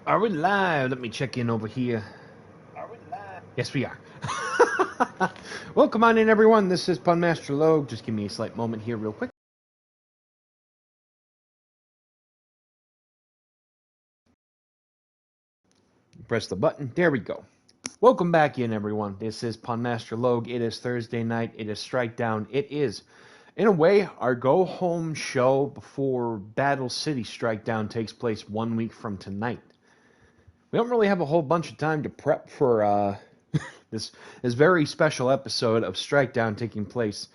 Are we live? Let me check in over here. Are we live? Yes, we are. Welcome on in, everyone. This is Punmaster Logue. Just give me a slight moment here real quick. Press the button. There we go. Welcome back in, everyone. This is Punmaster Logue. It is Thursday night. It is Strike Down. It is, in a way, our go-home show before Battle City Strike Down takes place 1 week from tonight. We don't really have a whole bunch of time to prep for this very special episode of Strike Down taking place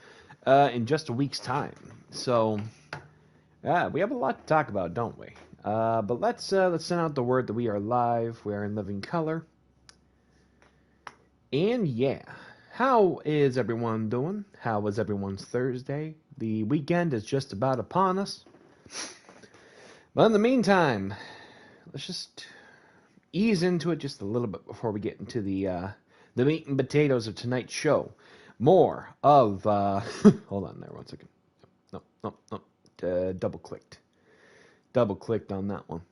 in just a week's time. So, we have a lot to talk about, don't we? But let's send out the word that we are live. We are in living color. And yeah, how is everyone doing? How was everyone's Thursday? The weekend is just about upon us. But in the meantime, let's just ease into it just a little bit before we get into the meat and potatoes of tonight's show. More of hold on there 1 second. No. Double-clicked on that one.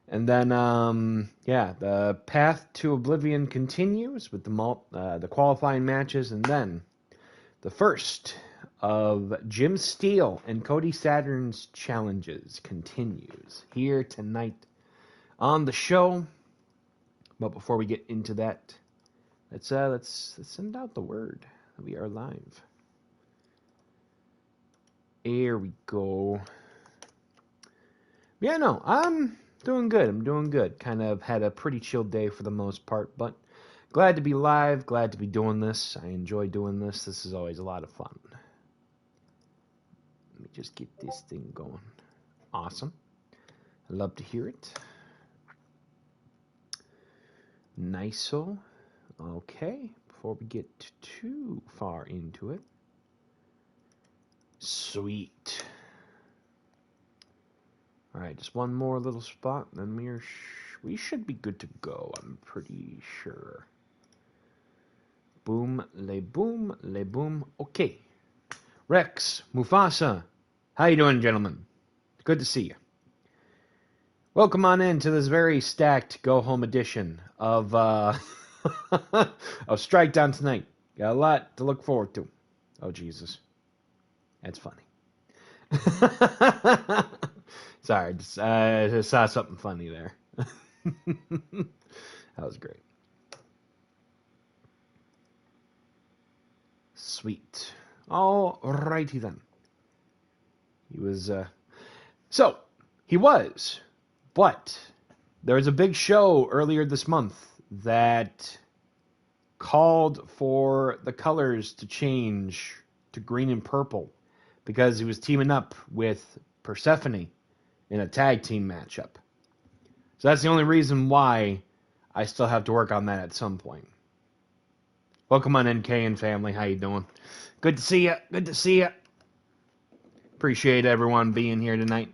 And then the path to Oblivion continues with the qualifying matches, and then the first of Jim Steele and Cody Saturn's challenges continues here tonight on the show. But before we get into that, let's send out the word that we are live. There we go. Yeah, no, I'm doing good. Kind of had a pretty chill day for the most part, but glad to be live, glad to be doing this. I enjoy doing this. This is always a lot of fun. Let me just get this thing going. Awesome. I love to hear it. Nice-o. Okay, before we get too far into it. Sweet. All right, just one more little spot, and then we should be good to go, I'm pretty sure. Boom, le boom. Okay. Rex, Mufasa, how you doing, gentlemen? Good to see you. Welcome on in to this very stacked go-home edition of of Strike Down tonight. Got a lot to look forward to. Oh, Jesus. That's funny. Sorry, I just saw something funny there. That was great. Sweet. All righty then. He was, but there was a big show earlier this month that called for the colors to change to green and purple because he was teaming up with Persephone in a tag team matchup. So that's the only reason why I still have to work on that at some point. Welcome on NK and family. How you doing? Good to see you. Appreciate everyone being here tonight.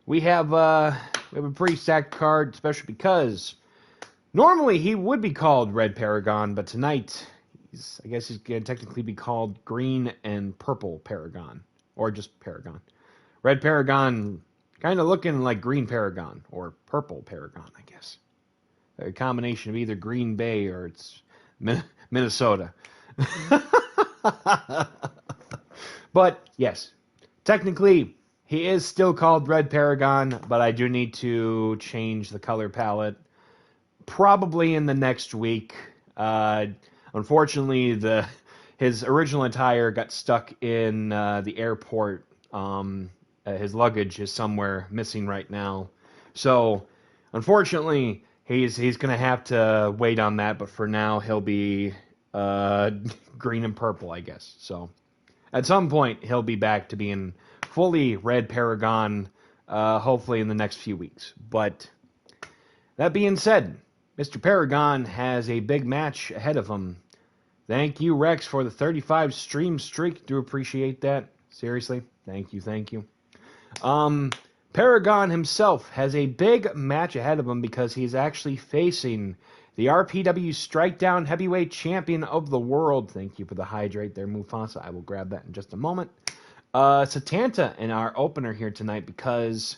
We have a pretty stacked card, especially because normally he would be called Red Paragon, but tonight I guess he's going to technically be called Green and Purple Paragon, or just Paragon. Red Paragon kind of looking like Green Paragon, or Purple Paragon, I guess. A combination of either Green Bay or it's Minnesota. But, yes, technically, he is still called Red Paragon, but I do need to change the color palette probably in the next week. Unfortunately, his original attire got stuck in the airport. His luggage is somewhere missing right now. So, unfortunately, he's going to have to wait on that, but for now, he'll be green and purple, I guess. So, at some point, he'll be back to being fully Red Paragon, hopefully in the next few weeks. But that being said, Mr. Paragon has a big match ahead of him. Thank you, Rex, for the 35 stream streak. Do appreciate that. Seriously, thank you. Paragon himself has a big match ahead of him because he's actually facing the RPW Strike Down Heavyweight Champion of the World. Thank you for the hydrate there, Mufasa. I will grab that in just a moment. Setanta in our opener here tonight because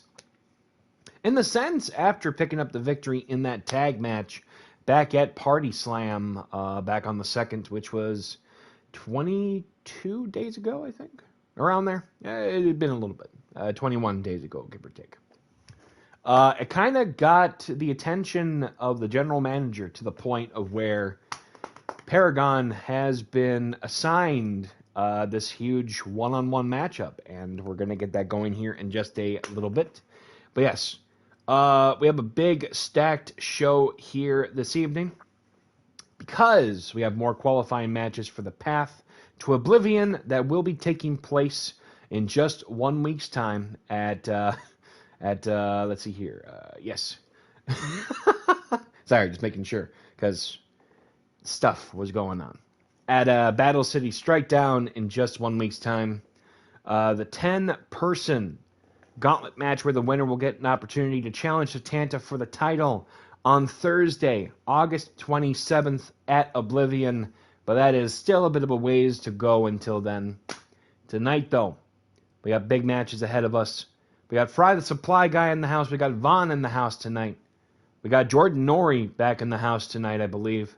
In the sense, after picking up the victory in that tag match back at Party Slam back on the 2nd, which was 22 days ago, I think. Around there. It had been a little bit. 21 days ago, give or take. It kind of got the attention of the general manager to the point of where Paragon has been assigned this huge one-on-one matchup, and we're going to get that going here in just a little bit. But yes, we have a big stacked show here this evening because we have more qualifying matches for the path to Oblivion that will be taking place in just 1 week's time at let's see here. Yes. Sorry, just making sure, because stuff was going on. At Battle City Strikedown in just 1 week's time. The 10-person gauntlet match where the winner will get an opportunity to challenge Setanta for the title on Thursday, August 27th at Oblivion. But that is still a bit of a ways to go until then. Tonight, though, we got big matches ahead of us. We got Fry the Supply Guy in the house. We got Vaughn in the house tonight. We got Jordan Norie back in the house tonight, I believe.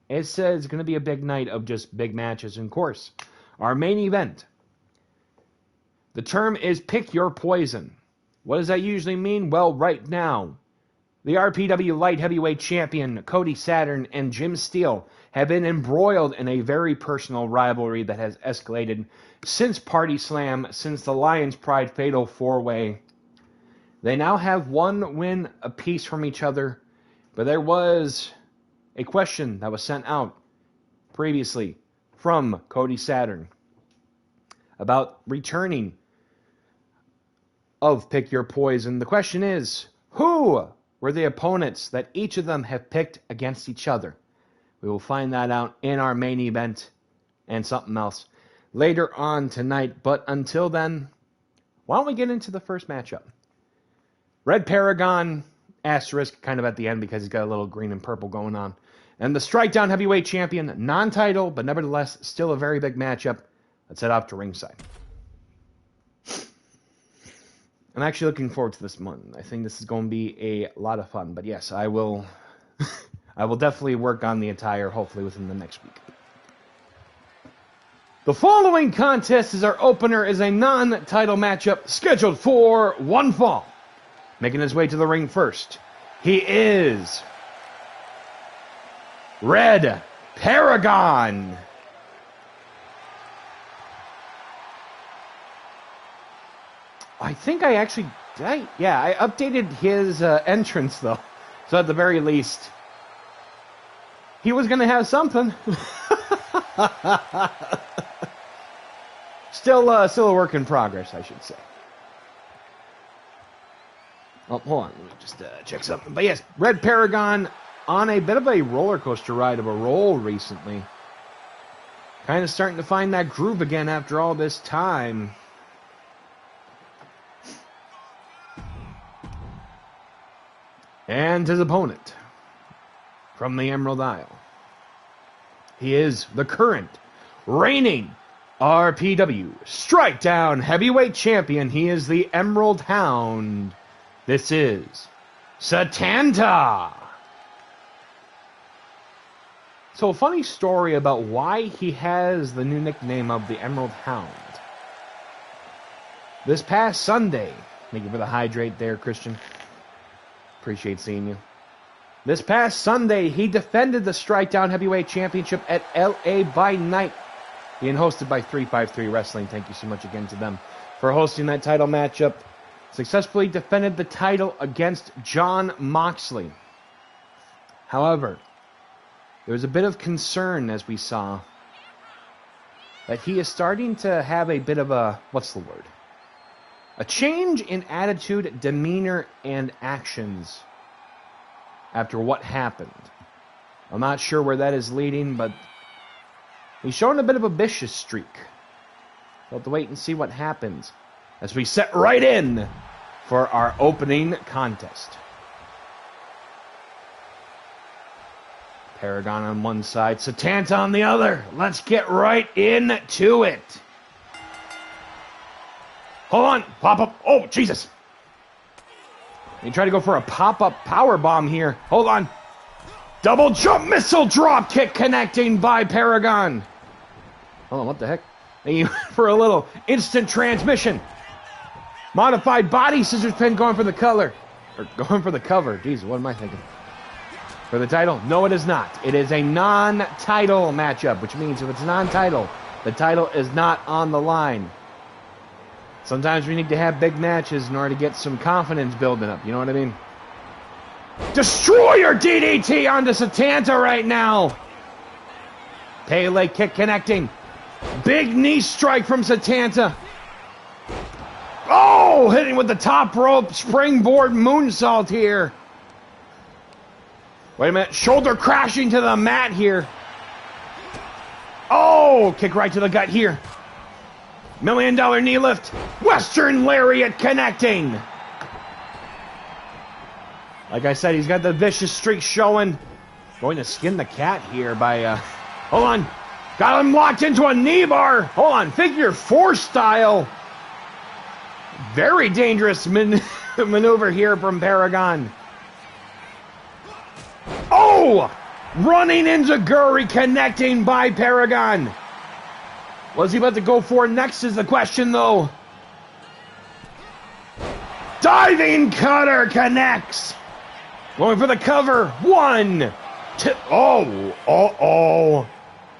It says it's going to be a big night of just big matches. And of course, our main event. The term is pick your poison. What does that usually mean? Well, right now, the RPW Light Heavyweight Champion Cody Saturn and Jim Steele have been embroiled in a very personal rivalry that has escalated since Party Slam, since the Lions Pride Fatal 4-Way. They now have 1 win apiece from each other, but there was a question that was sent out previously from Cody Saturn about returning of Pick Your Poison. The question is, who were the opponents that each of them have picked against each other? We will find that out in our main event and something else later on tonight. But until then, why don't we get into the first matchup? Red Paragon, asterisk, kind of at the end because he's got a little green and purple going on. And the Strikedown Heavyweight Champion, non-title, but nevertheless still a very big matchup. Let's head off to ringside. I'm actually looking forward to this one. I think this is going to be a lot of fun. But yes, I will I will definitely work on the attire, hopefully within the next week. The following contest is our opener, is a non-title matchup scheduled for one fall. Making his way to the ring first, he is Red Paragon. I think I actually, I updated his entrance, though. So at the very least, he was going to have something. Still a work in progress, I should say. Oh, hold on. Let me just check something. But yes, Red Paragon on a bit of a roller coaster ride of a roll recently. Kind of starting to find that groove again after all this time. And his opponent from the Emerald Isle. He is the current reigning RPW Strikedown Heavyweight Champion. He is the Emerald Hound. This is Setanta. So a funny story about why he has the new nickname of the Emerald Hound. This past Sunday, thank you for the hydrate there, Christian. Appreciate seeing you. This past Sunday, he defended the Strikedown Heavyweight Championship at LA by Night, being hosted by 353 Wrestling. Thank you so much again to them for hosting that title matchup. Successfully defended the title against John Moxley. However, there was a bit of concern, as we saw, that he is starting to have a bit of a, what's the word? A change in attitude, demeanor, and actions after what happened. I'm not sure where that is leading, but he's showing a bit of a vicious streak. We'll have to wait and see what happens as we set right in for our opening contest. Paragon on one side, Setanta on the other. Let's get right into it. Hold on, pop up. Oh, Jesus. He tried to go for a pop-up power bomb here. Hold on. Double jump missile drop kick connecting by Paragon. Hold on, what the heck? For a little instant transmission. Modified body scissors pin going for the color. Or going for the cover. Jeez, what am I thinking? For the title? No, it is not. It is a non-title matchup, which means if it's non-title, the title is not on the line. Sometimes we need to have big matches in order to get some confidence building up. You know what I mean? Destroyer DDT onto Setanta right now. Pele kick connecting. Big knee strike from Setanta. Oh, hitting with the top rope springboard moonsault here. Wait a minute. Shoulder crashing to the mat here. Oh, kick right to the gut here. $1 million knee lift. Western Lariat connecting. Like I said, he's got the vicious streak showing. Going to skin the cat here by... hold on. Got him locked into a knee bar. Hold on. Figure 4 style. Very dangerous maneuver here from Paragon. Oh! Running into Guri, connecting by Paragon. What's he about to go for next is the question, though. Diving cutter connects. Going for the cover. 1, 2. Oh.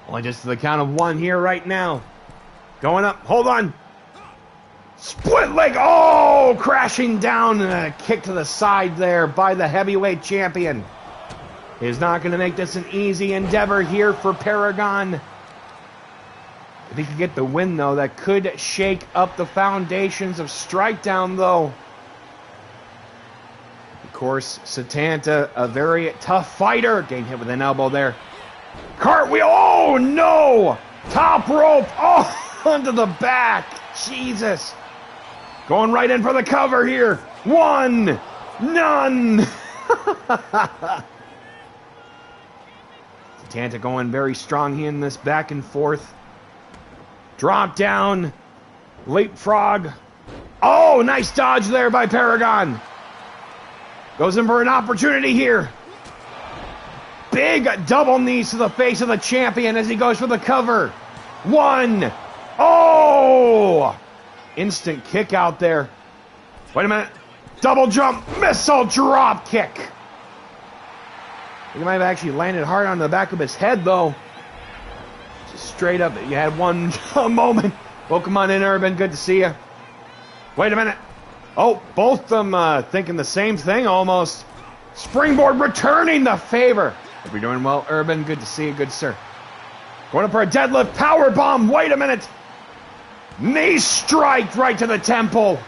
Only just to the count of 1 here right now. Going up. Hold on. Split leg. Oh, crashing down and a kick to the side there by the heavyweight champion. He's not going to make this an easy endeavor here for Paragon. If he could get the win, though, that could shake up the foundations of Strikedown, though. Of course, Setanta, a very tough fighter. Getting hit with an elbow there. Cartwheel. Oh, no. Top rope. Oh, onto the back. Jesus. Going right in for the cover here. 1. None. Setanta going very strong here in this back and forth. Drop down. Leapfrog. Oh, nice dodge there by Paragon. Goes in for an opportunity here. Big double knees to the face of the champion as he goes for the cover. 1. Oh! Instant kick out there. Wait a minute. Double jump. Missile drop kick. He might have actually landed hard on the back of his head, though. Just straight up. You had one moment. Welcome on in, Urban. Good to see you. Wait a minute. Oh, both of them thinking the same thing almost. Springboard returning the favor. Hope you're doing well, Urban. Good to see you. Good, sir. Going up for a deadlift power bomb. Wait a minute. Knee strike right to the temple.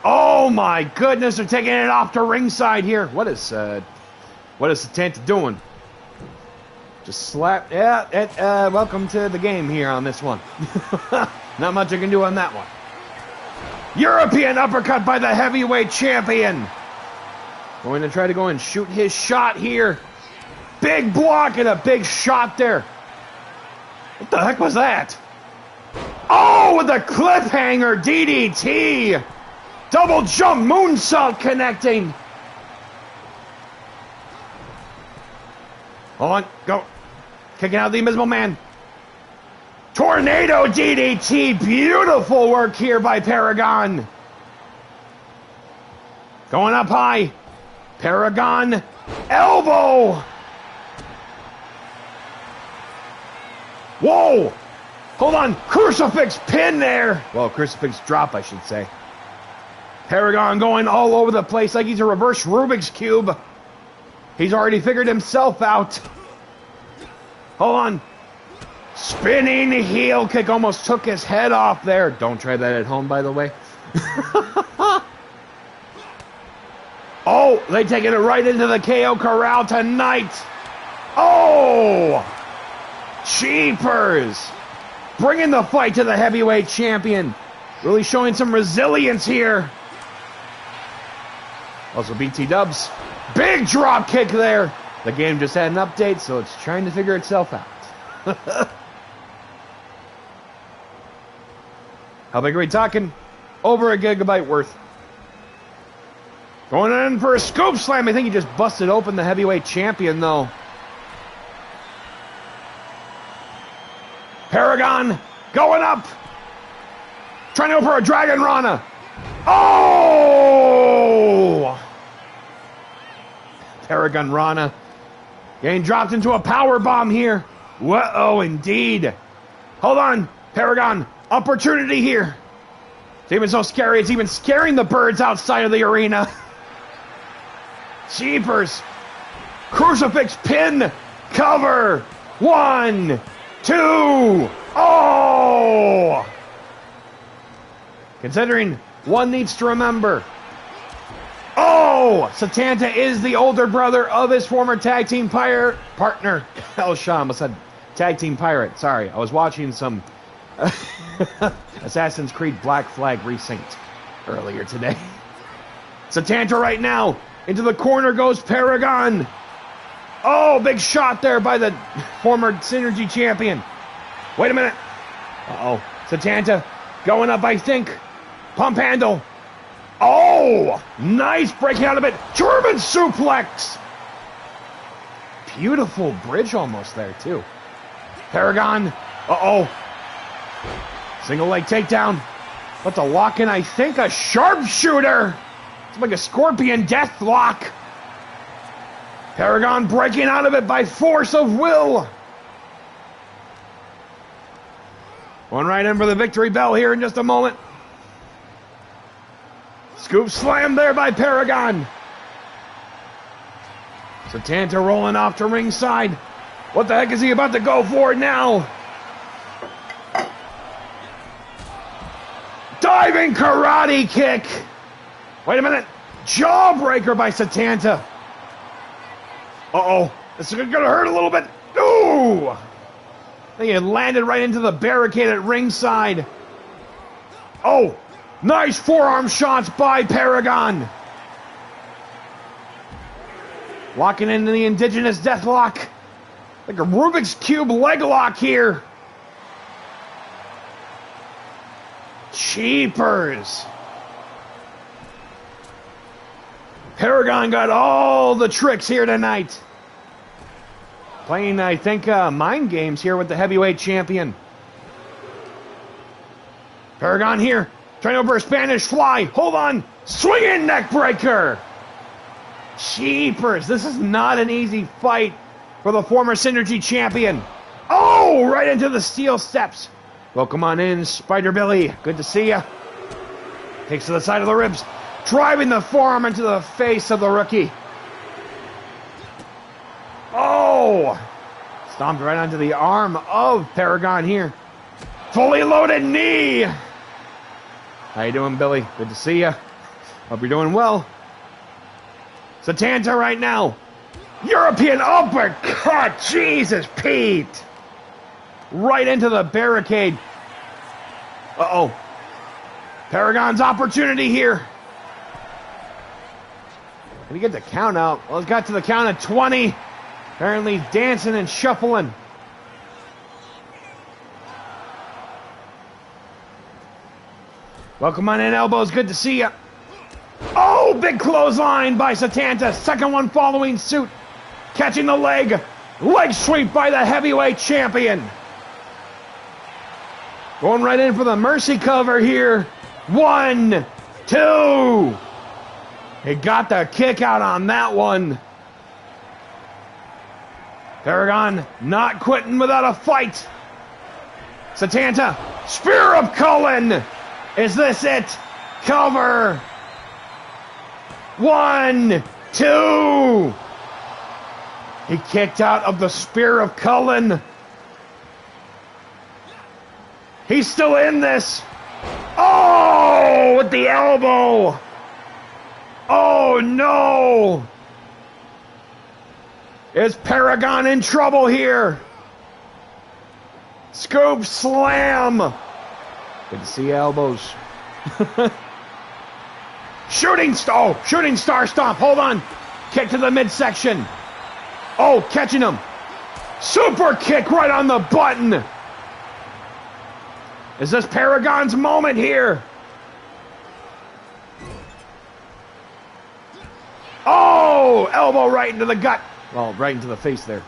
Oh my goodness, they're taking it off to ringside here. What is Setanta doing? Just slap. Yeah, welcome to the game here on this one. Not much I can do on that one. European uppercut by the heavyweight champion. Going to try to go and shoot his shot here. Big block and a big shot there. What the heck was that? Oh, with a cliffhanger DDT. Double jump moonsault connecting. Hold on, go. Kicking out the Invisible Man. Tornado DDT. Beautiful work here by Paragon. Going up high. Paragon. Elbow. Whoa. Hold on. Crucifix pin there. Well, crucifix drop, I should say. Paragon going all over the place like he's a reverse Rubik's Cube. He's already figured himself out. Hold on. Spinning heel kick almost took his head off there. Don't try that at home, by the way. Oh, they taking it right into the KO corral tonight. Oh! Cheapers! Bringing the fight to the heavyweight champion. Really showing some resilience here. Also BT Dubs. Big drop kick there. The game just had an update, so it's trying to figure itself out. How big are we talking? Over a gigabyte worth. Going in for a scoop slam. I think he just busted open the heavyweight champion, though. Paragon going up. Trying to go for a Dragon Rana. Oh! Paragon Rana getting dropped into a power bomb here. Whoa, indeed. Hold on, Paragon. Opportunity here. It's even so scary, it's even scaring the birds outside of the arena. Jeepers. Crucifix pin. Cover. 1, 2. Oh! Considering one needs to remember. Oh! Setanta is the older brother of his former tag team partner. Oh, Sean almost said tag team pirate. Sorry, I was watching some Assassin's Creed Black Flag Resynced earlier today. Setanta right now. Into the corner goes Paragon. Oh, big shot there by the former Synergy champion. Wait a minute. Uh-oh. Setanta going up, I think. Pump handle. Oh, nice breaking out of it. German suplex. Beautiful bridge almost there, too. Paragon. Uh-oh. Single leg takedown. What's a lock in? I think a sharpshooter. It's like a scorpion death lock. Paragon breaking out of it by force of will. Going right in for the victory bell here in just a moment. Scoop slam there by Paragon. Setanta rolling off to ringside. What the heck is he about to go for now? Diving karate kick. Wait a minute. Jawbreaker by Setanta. Uh-oh. This is going to hurt a little bit. Ooh! I think it landed right into the barricade at ringside. Oh! Nice forearm shots by Paragon. Locking into the indigenous deathlock. Like a Rubik's Cube leg lock here. Cheapers. Paragon got all the tricks here tonight. Playing, I think, mind games here with the heavyweight champion. Paragon here. Trying over a Spanish fly. Hold on. Swinging neck breaker. Jeepers. This is not an easy fight for the former Synergy champion. Oh, right into the steel steps. Welcome on in, Spider Billy. Good to see ya. Takes to the side of the ribs. Driving the forearm into the face of the rookie. Oh! Stomped right onto the arm of Paragon here. Fully loaded knee. How you doing, Billy? Good to see ya. Hope you're doing well. Setanta right now. European uppercut. Jesus, Pete. Right into the barricade. Uh-oh. Paragon's opportunity here. Can he get the count out? Well, he's got to the count of 20. Apparently he's dancing and shuffling. Welcome on in, elbows. Good to see you. Oh, big clothesline by Setanta. Second one following suit. Catching the leg. Leg sweep by the heavyweight champion. Going right in for the mercy cover here. 1, 2. He got the kick out on that one. Paragon not quitting without a fight. Setanta. Spear of Cullen. Is this it? Cover. 1, 2. He kicked out of the Spear of Cullen. He's still in this. Oh, with the elbow. Oh, no. Is Paragon in trouble here? Scoop slam. Good to see elbows. Shooting star stomp. Hold on. Kick to the midsection. Oh, catching him. Super kick right on the button. Is this Paragon's moment here? elbow right into the gut. Well, right into the face there.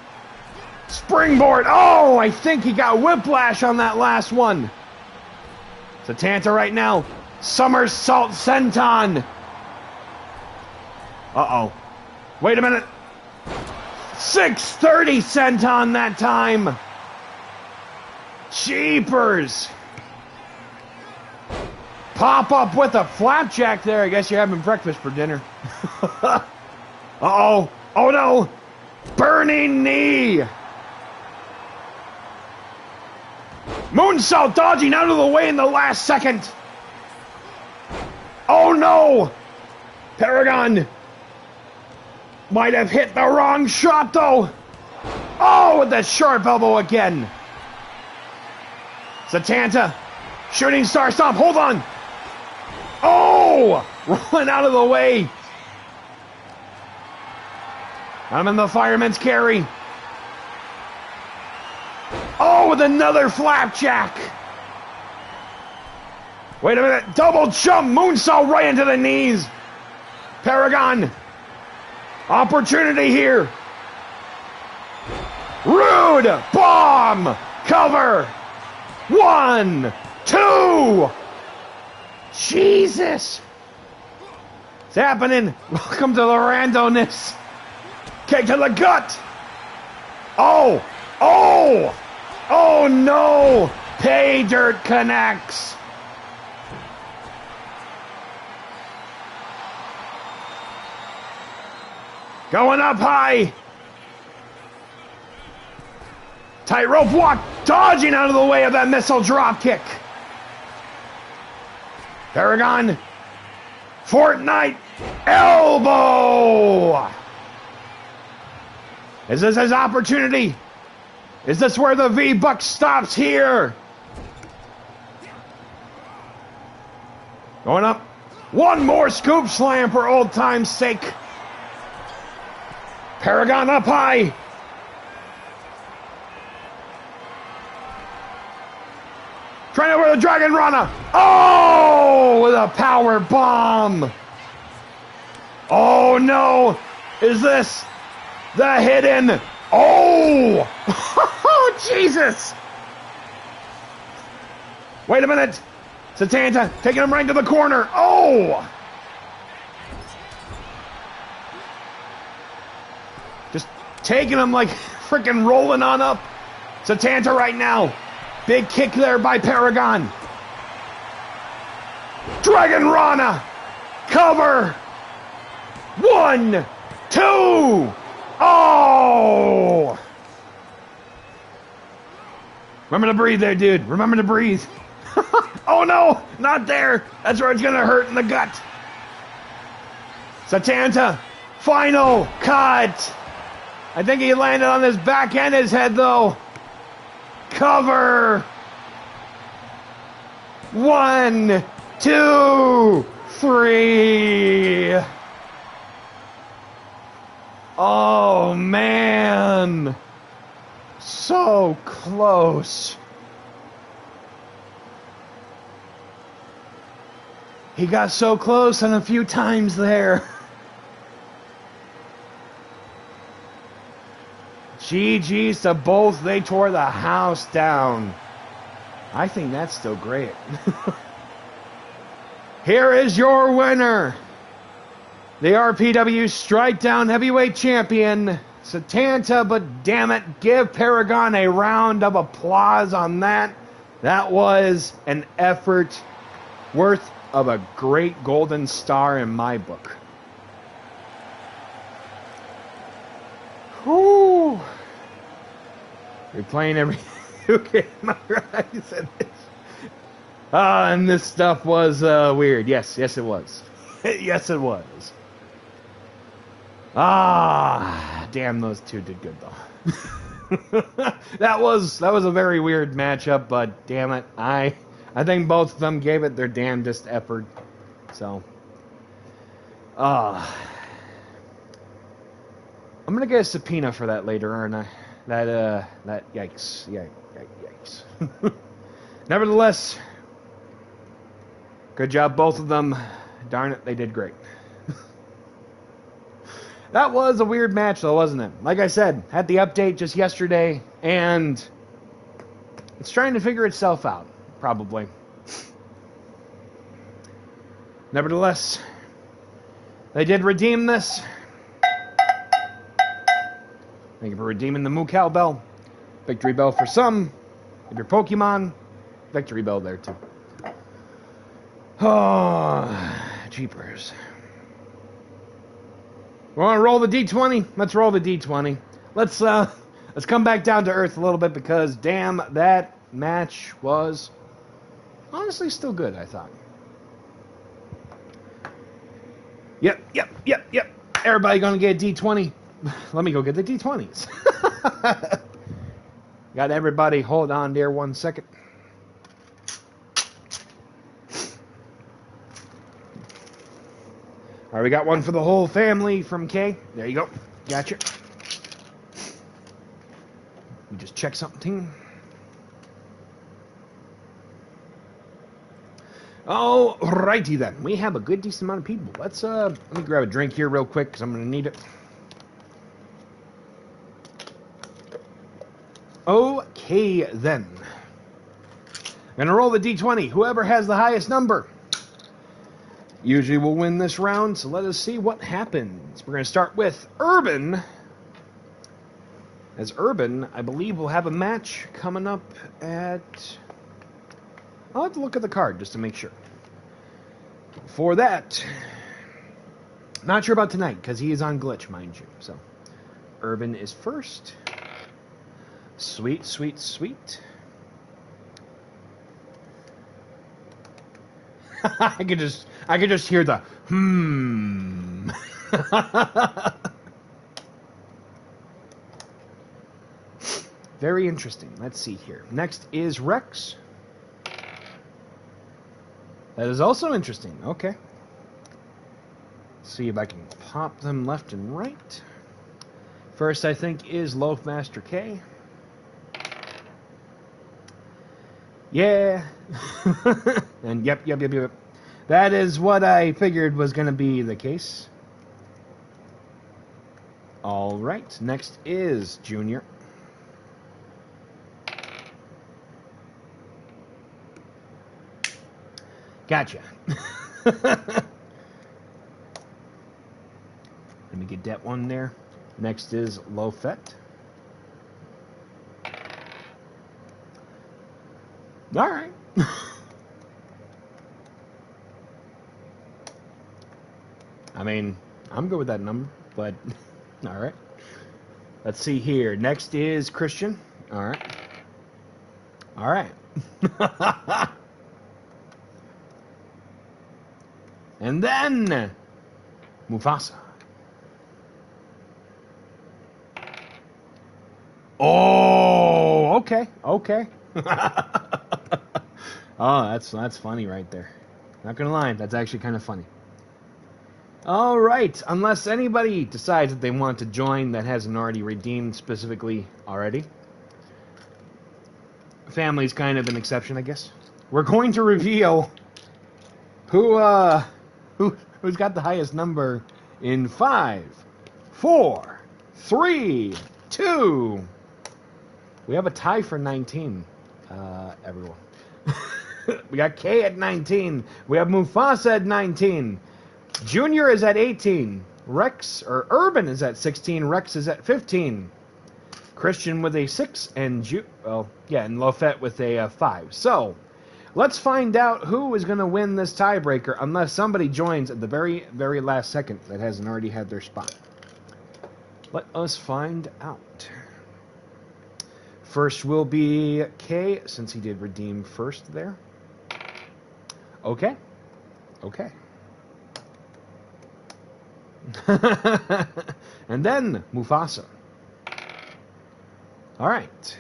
Springboard. Oh, I think he got whiplash on that last one. Setanta right now. Somersault senton. Uh-oh. Wait a minute. 630 senton that time. Jeepers. Pop up with a flapjack there. I guess you're having breakfast for dinner. Uh-oh. Oh, no. Burning knee. Moonsault dodging out of the way in the last second. Oh, no. Paragon might have hit the wrong shot, though. Oh, with that sharp elbow again. Setanta. Shooting star stomp. Hold on. Oh! Rolling out of the way. I'm in the fireman's carry. Oh, with another flapjack. Wait a minute. Double jump. Moonsault right into the knees. Paragon. Opportunity here. Rude. Bomb. Cover. 1, 2. Jesus. It's happening. Welcome to the randomness. Kick to the gut. Oh. Oh. Oh, no. Pay dirt connects. Going up high. Tightrope walk. Dodging out of the way of that missile drop kick. Paragon. Fortnite. Elbow. Is this his opportunity? Is this where the V-Buck stops here? Going up. One more scoop slam for old time's sake. Paragon up high. Trying over the Dragon Rana. Oh, with a power bomb. Oh, no. Is this the hidden? Oh. Oh, Jesus. Wait a minute. Setanta taking him right to the corner. Oh. Just taking him like freaking rolling on up. Setanta right now. Big kick there by Paragon. Dragon Rana. Cover. 1, 2. Oh. Remember to breathe there, dude. Remember to breathe. Oh, no. Not there. That's where it's going to hurt in the gut. Setanta. Final cut. I think he landed on his back and his head, though. Cover. 1, 2, 3. Oh, man. So close. He got so close and a few times there. GG's to both. They tore the house down. I think that's still great. Here is your winner. The RPW Strike Down Heavyweight Champion, Setanta, but damn it, give Paragon a round of applause on that. That was an effort worth of a great golden star in my book. Whew. You're playing every... Okay, my right, you said this. And this stuff was weird. Yes, it was. Yes, it was. Damn, those two did good though. that was a very weird matchup, but damn it, I think both of them gave it their damnedest effort. So, I'm gonna get a subpoena for that later, aren't I? That yikes, yikes. Nevertheless, good job, both of them. Darn it, they did great. That was a weird match, though, wasn't it? Like I said, had the update just yesterday, and it's trying to figure itself out, probably. Nevertheless, they did redeem this. Thank you for redeeming the Moo Cow Bell. Victory Bell for some. If you're Pokemon, Victory Bell there, too. Oh, jeepers. We want to roll the D20? Let's roll the D20. Let's come back down to earth a little bit because, damn, that match was honestly still good, I thought. Yep. Everybody gonna get a D20. Let me go get the D20s. Got everybody. Hold on there 1 second. All right, we got one for the whole family from K. There you go. Gotcha. We just check something. All righty then. We have a good decent amount of people. Let me grab a drink here real quick because I'm gonna need it. Okay then. I'm gonna roll the D20. Whoever has the highest number usually will win this round, so let us see what happens. We're going to start with Urban. As Urban, I believe, will have a match coming up at... I'll have to look at the card just to make sure. For that, not sure about tonight, because he is on glitch, mind you. So, Urban is first. Sweet. I could just hear the Very interesting. Let's see here. Next is Rex. That is also interesting. Okay. See if I can pop them left and right. First, I think, is Loafmaster K. Yeah. And yep. That is what I figured was going to be the case. All right. Next is Junior. Gotcha. Let me get that one there. Next is Lofette. All right. I mean, I'm good with that number, but all right. Let's see here. Next is Christian. All right. And then Mufasa. Oh, okay. Oh, that's funny right there. Not gonna lie, that's actually kind of funny. All right, unless anybody decides that they want to join that hasn't already redeemed specifically already. Family's kind of an exception, I guess. We're going to reveal who's got the highest number in 5, 4, 3, 2. We have a tie for 19, everyone. We got K at 19. We have Mufasa at 19. Junior is at 18. Urban is at 16. Rex is at 15. Christian with a 6, and and Lofette with a 5. So, let's find out who is going to win this tiebreaker, unless somebody joins at the very, very last second that hasn't already had their spot. Let us find out. First will be K, since he did redeem first there. Okay. And then Mufasa. All right.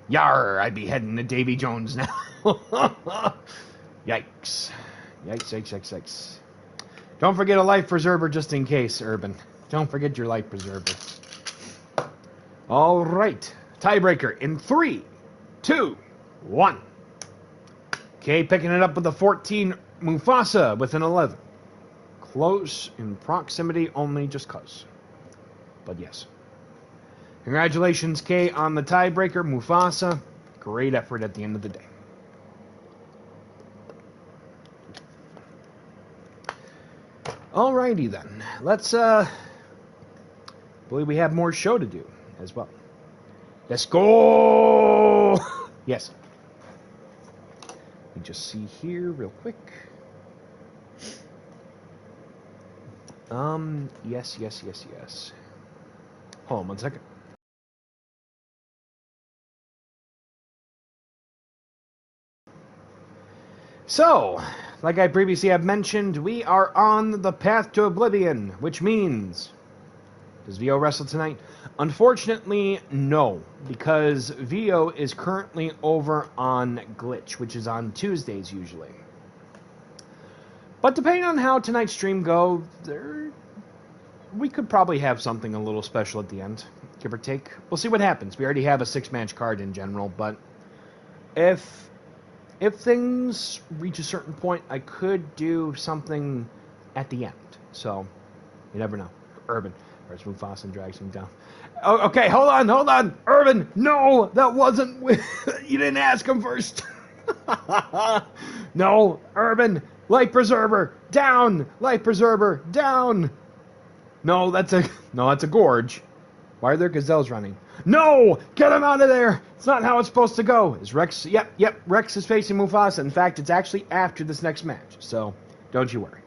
Yar, I'd be heading to Davy Jones now. Yikes. Don't forget a life preserver just in case, Urban. Don't forget your life preserver. All right. Tiebreaker in 3, 2, 1. Okay, picking it up with a 14 Mufasa with an 11. Close in proximity only, just cause. But yes. Congratulations, Kay, on the tiebreaker. Mufasa, great effort at the end of the day. Alrighty then. Let's, believe we have more show to do as well. Let's go! Yes. Let me just see here real quick. Yes. Hold on 1 second. So, like I previously have mentioned, we are on the path to Oblivion, which means, does VO wrestle tonight? Unfortunately, no, because VO is currently over on Glitch, which is on Tuesdays usually. But depending on how tonight's stream goes, we could probably have something a little special at the end, give or take. We'll see what happens. We already have a 6-match card in general, but if things reach a certain point, I could do something at the end. So, you never know. Urban. Where's Mufasa and drags him down. Oh, okay, hold on. Urban, no, that wasn't... You didn't ask him first. No, Urban, Life Preserver, down. Life Preserver, down. No, that's a gorge. Why are there gazelles running? No! Get him out of there! It's not how it's supposed to go. Is Rex... Yep. Rex is facing Mufasa. In fact, it's actually after this next match. So, don't you worry.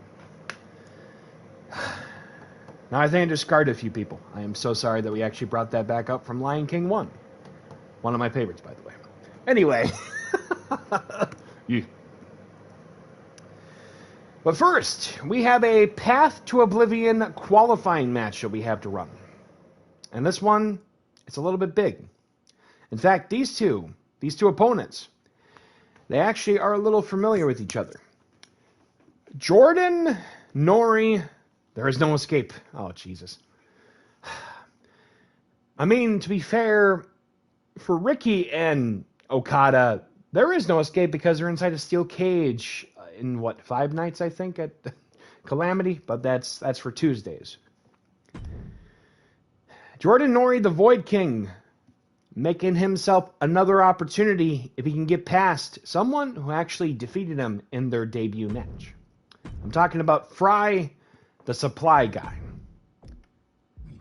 Now, I think I discarded a few people. I am so sorry that we actually brought that back up from Lion King 1. One of my favorites, by the way. Anyway. Yeah. But first, we have a Path to Oblivion qualifying match that we have to run. And this one, it's a little bit big. In fact, these two opponents, they actually are a little familiar with each other. Jordan, Norie, there is no escape. Oh, Jesus. I mean, to be fair, for Ricky and Okada, there is no escape because they're inside a steel cage in, 5 nights, I think, at Calamity? But that's for Tuesdays. Jordan Norie, the Void King, making himself another opportunity if he can get past someone who actually defeated him in their debut match. I'm talking about Fry, the Supply Guy.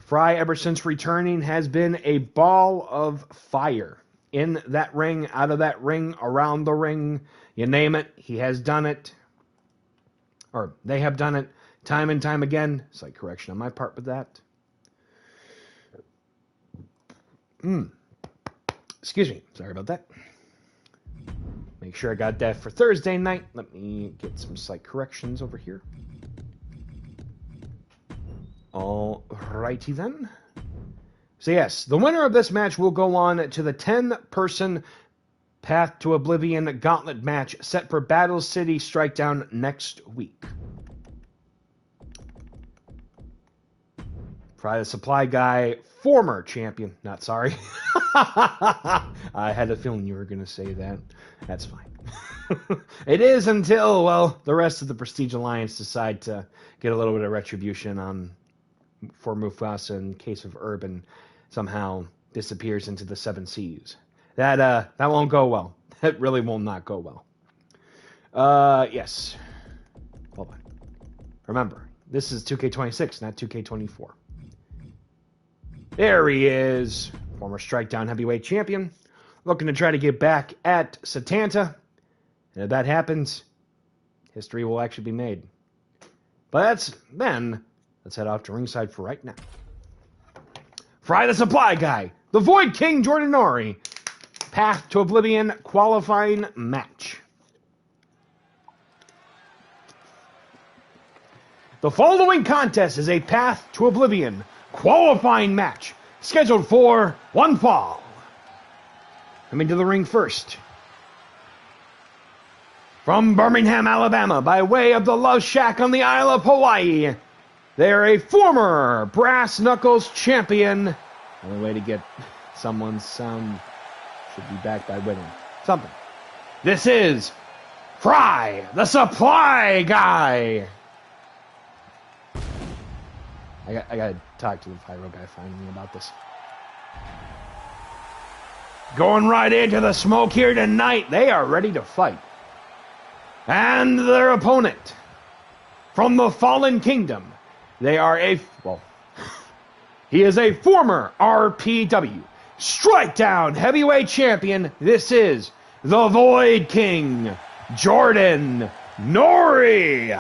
Fry, ever since returning, has been a ball of fire. In that ring, out of that ring, around the ring, you name it, he has done it. Or they have done it time and time again. Slight correction on my part with that. Excuse me. Sorry about that. Make sure I got that for Thursday night. Let me get some slight corrections over here. Alrighty then. So yes, the winner of this match will go on to the 10-person Path to Oblivion gauntlet match set for Battle City Strikedown next week. Fry the Supply Guy, former champion. Not sorry. I had a feeling you were going to say that. That's fine. It is until, well, the rest of the Prestige Alliance decide to get a little bit of retribution for Mufasa in case of Urban somehow disappears into the 7 seas. That won't go well. That really will not go well. Yes. Hold on. Remember, this is 2K26, not 2K24. There he is. Former Strikedown heavyweight champion. Looking to try to get back at Setanta. And if that happens, history will actually be made. But let's head off to ringside for right now. Fry the Supply Guy. The Void King, Jordan Norie. Path to Oblivion qualifying match. The following contest is a Path to Oblivion qualifying match scheduled for one fall. Coming to the ring first. From Birmingham, Alabama, by way of the Love Shack on the Isle of Hawaii, they're a former Brass Knuckles champion. Only way to get someone's sound should be backed by winning. Something. This is Fry, the supply guy. I gotta talk to the pyro guy finally about this. Going right into the smoke here tonight. They are ready to fight. And their opponent from the Fallen Kingdom. They are he is a former RPW Strikedown Heavyweight Champion. This is the Void King, Jordan Norie.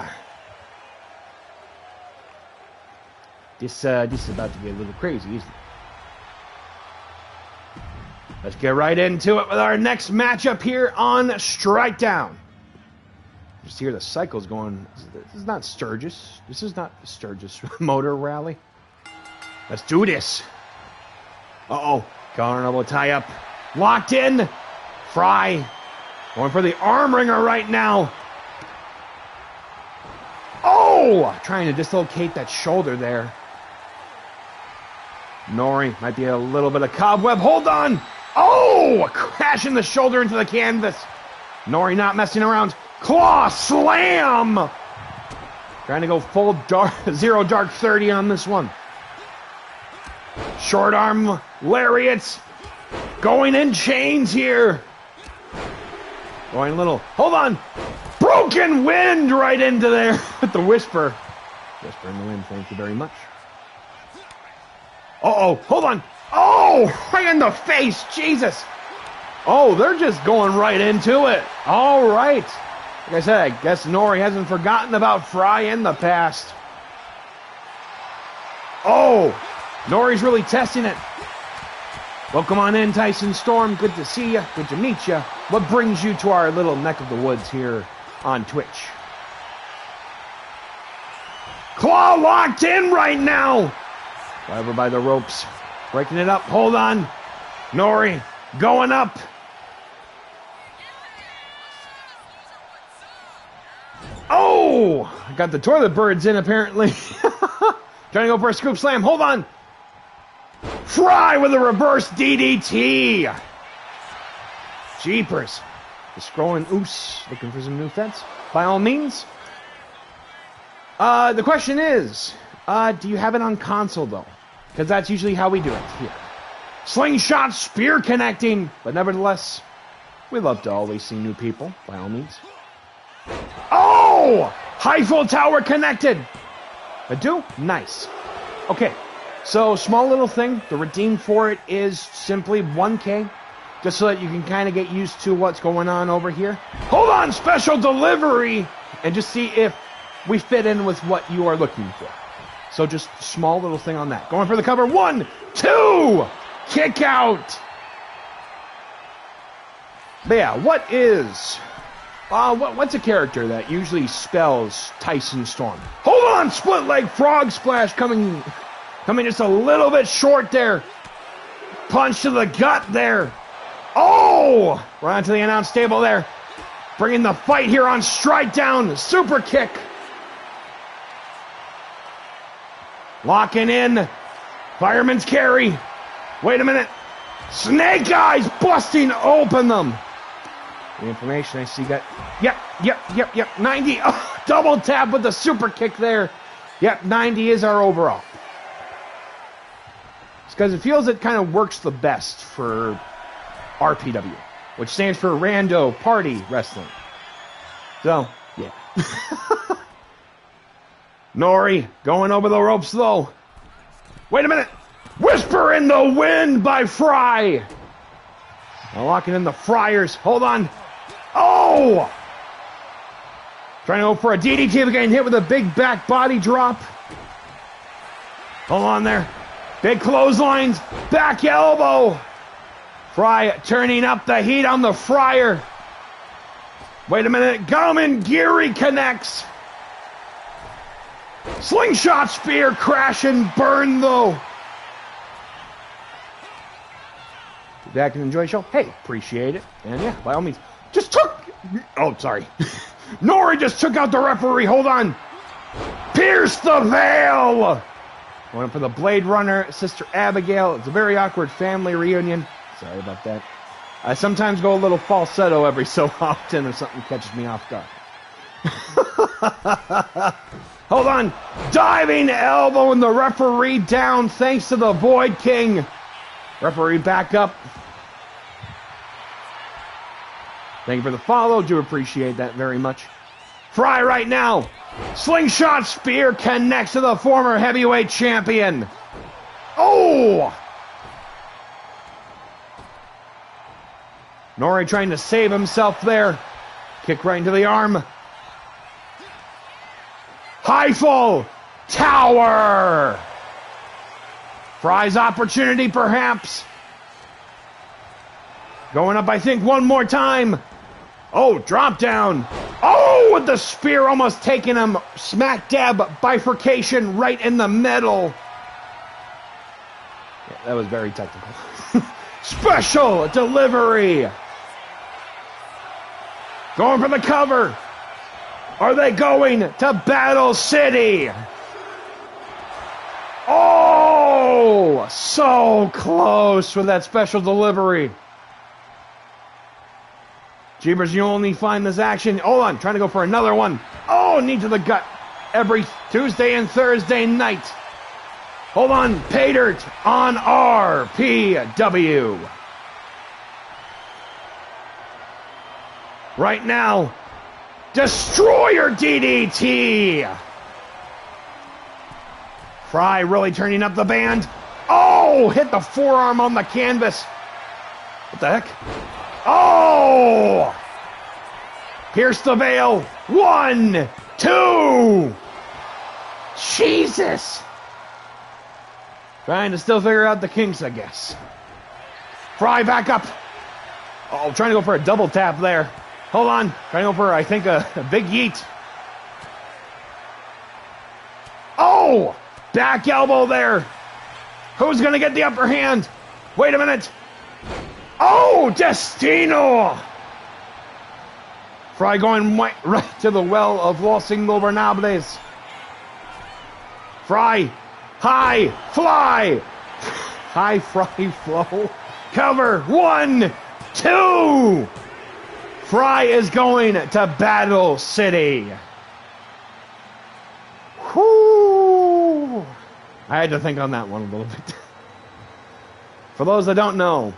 This is about to get a little crazy, isn't it? Let's get right into it with our next matchup here on Strikedown. Just hear the cycles going. This is not Sturgis. This is not the Sturgis Motor Rally. Let's do this. Uh-oh. Collar and elbow tie up. Locked in. Fry. Going for the arm wringer right now. Oh! Trying to dislocate that shoulder there. Norie might be a little bit of cobweb. Hold on. Oh! Crashing the shoulder into the canvas. Norie not messing around. Claw slam! Trying to go full zero dark 30 on this one. Short arm lariats. Going in chains here. Going a little. Hold on. Broken wind right into there with the whisper. Whisper in the wind. Thank you very much. Uh-oh. Hold on. Oh! Right in the face. Jesus. Oh, they're just going right into it. All right. Like I said, I guess Norie hasn't forgotten about Fry in the past. Oh! Norie's really testing it. Welcome on in, Tyson Storm. Good to see you. Good to meet you. What brings you to our little neck of the woods here on Twitch? Claw locked in right now. Over by the ropes. Breaking it up. Hold on. Norie going up. Oh! I got the toilet birds in apparently. Trying to go for a scoop slam. Hold on. Fry with a reverse DDT. Jeepers. The scrolling oos. Looking for some new fence. By all means. The question is, do you have it on console though? Because that's usually how we do it here. Slingshot spear connecting. But nevertheless, we love to always see new people. By all means. Oh! Eiffel Tower connected. I do? Nice. Okay. So, small little thing. The redeem for it is simply 1K. Just so that you can kind of get used to what's going on over here. Hold on! Special delivery! And just see if we fit in with what you are looking for. So, just small little thing on that. Going for the cover. 1, 2! Kick out! But yeah, what is... what's a character that usually spells Tyson Storm? Hold on! Split leg frog splash coming just a little bit short there. Punch to the gut there. Oh! Right onto the announce table there. Bringing the fight here on Strikedown. Super kick. Locking in. Fireman's carry. Wait a minute. Snake eyes busting open them. The information I see got... Yep. 90. Oh, double tap with the super kick there. Yep, 90 is our overall. It's because it feels it kind of works the best for RPW, which stands for Rando Party Wrestling. So, yeah. Norie going over the ropes though. Wait a minute. Whisper in the wind by Fry. Now locking in the Friars. Hold on. Oh! Trying to go for a DDT, but getting hit with a big back body drop. Hold on there. Big clotheslines. Back elbow. Fry turning up the heat on the Friar. Wait a minute. Gum Geary connects. Slingshot spear crash and burn though. Back and enjoy the show. Hey, appreciate it. And yeah, by all means. Just took... Oh, sorry. Norie just took out the referee. Hold on. Pierce the veil. Going for the Blade Runner, Sister Abigail. It's a very awkward family reunion. Sorry about that. I sometimes go a little falsetto every so often if something catches me off guard. Hold on. Diving elbow and the referee down thanks to the Void King. Referee back up. Thank you for the follow. Do appreciate that very much. Fry right now. Slingshot spear connects to the former heavyweight champion. Oh! Norie trying to save himself there. Kick right into the arm. High fall. Tower. Fry's opportunity perhaps. Going up, I think, one more time. Oh, drop down. Oh, with the spear almost taking him. Smack dab bifurcation right in the middle. Yeah, that was very technical. Special delivery. Going for the cover. Are they going to Battle City? Oh, so close with that special delivery. Jeebers, you only find this action. Hold on, trying to go for another one. Oh, knee to the gut. Every Tuesday and Thursday night. Hold on, pay dirt on RPW. Right now, Destroyer DDT. Fry really turning up the band. Oh, hit the forearm on the canvas. What the heck? Oh! Pierce the veil. 1, 2. Jesus. Trying to still figure out the kinks, I guess. Fry back up. Oh, trying to go for a double tap there. Hold on. Trying to go for, I think, a big yeet. Oh! Back elbow there. Who's going to get the upper hand? Wait a minute. Oh, Destino! Fry going right to the well of Los Ingobernables. Fry. High. Fly. High fry flow. Cover. 1, 2. Fry is going to Battle City. Whoo! I had to think on that one a little bit. For those that don't know,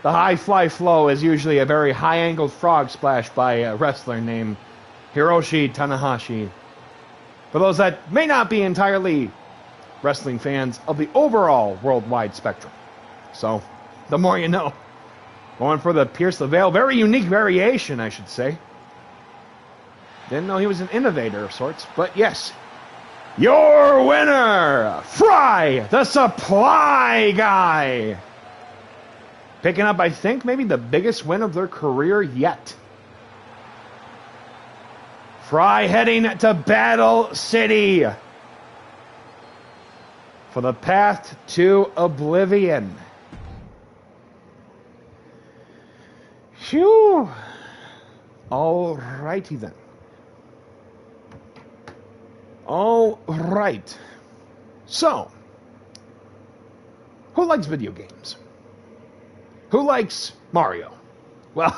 the high fly flow is usually a very high-angled frog splash by a wrestler named Hiroshi Tanahashi. For those that may not be entirely wrestling fans of the overall worldwide spectrum. So, the more you know. Going for the Pierce the Veil. Very unique variation, I should say. Didn't know he was an innovator of sorts, but yes. Your winner, Fry, the Supply Guy. Picking up, I think, maybe the biggest win of their career yet. Fry heading to Battle City for the path to Oblivion. Phew. Alrighty then. All right. So, who likes video games? Who likes Mario? Well,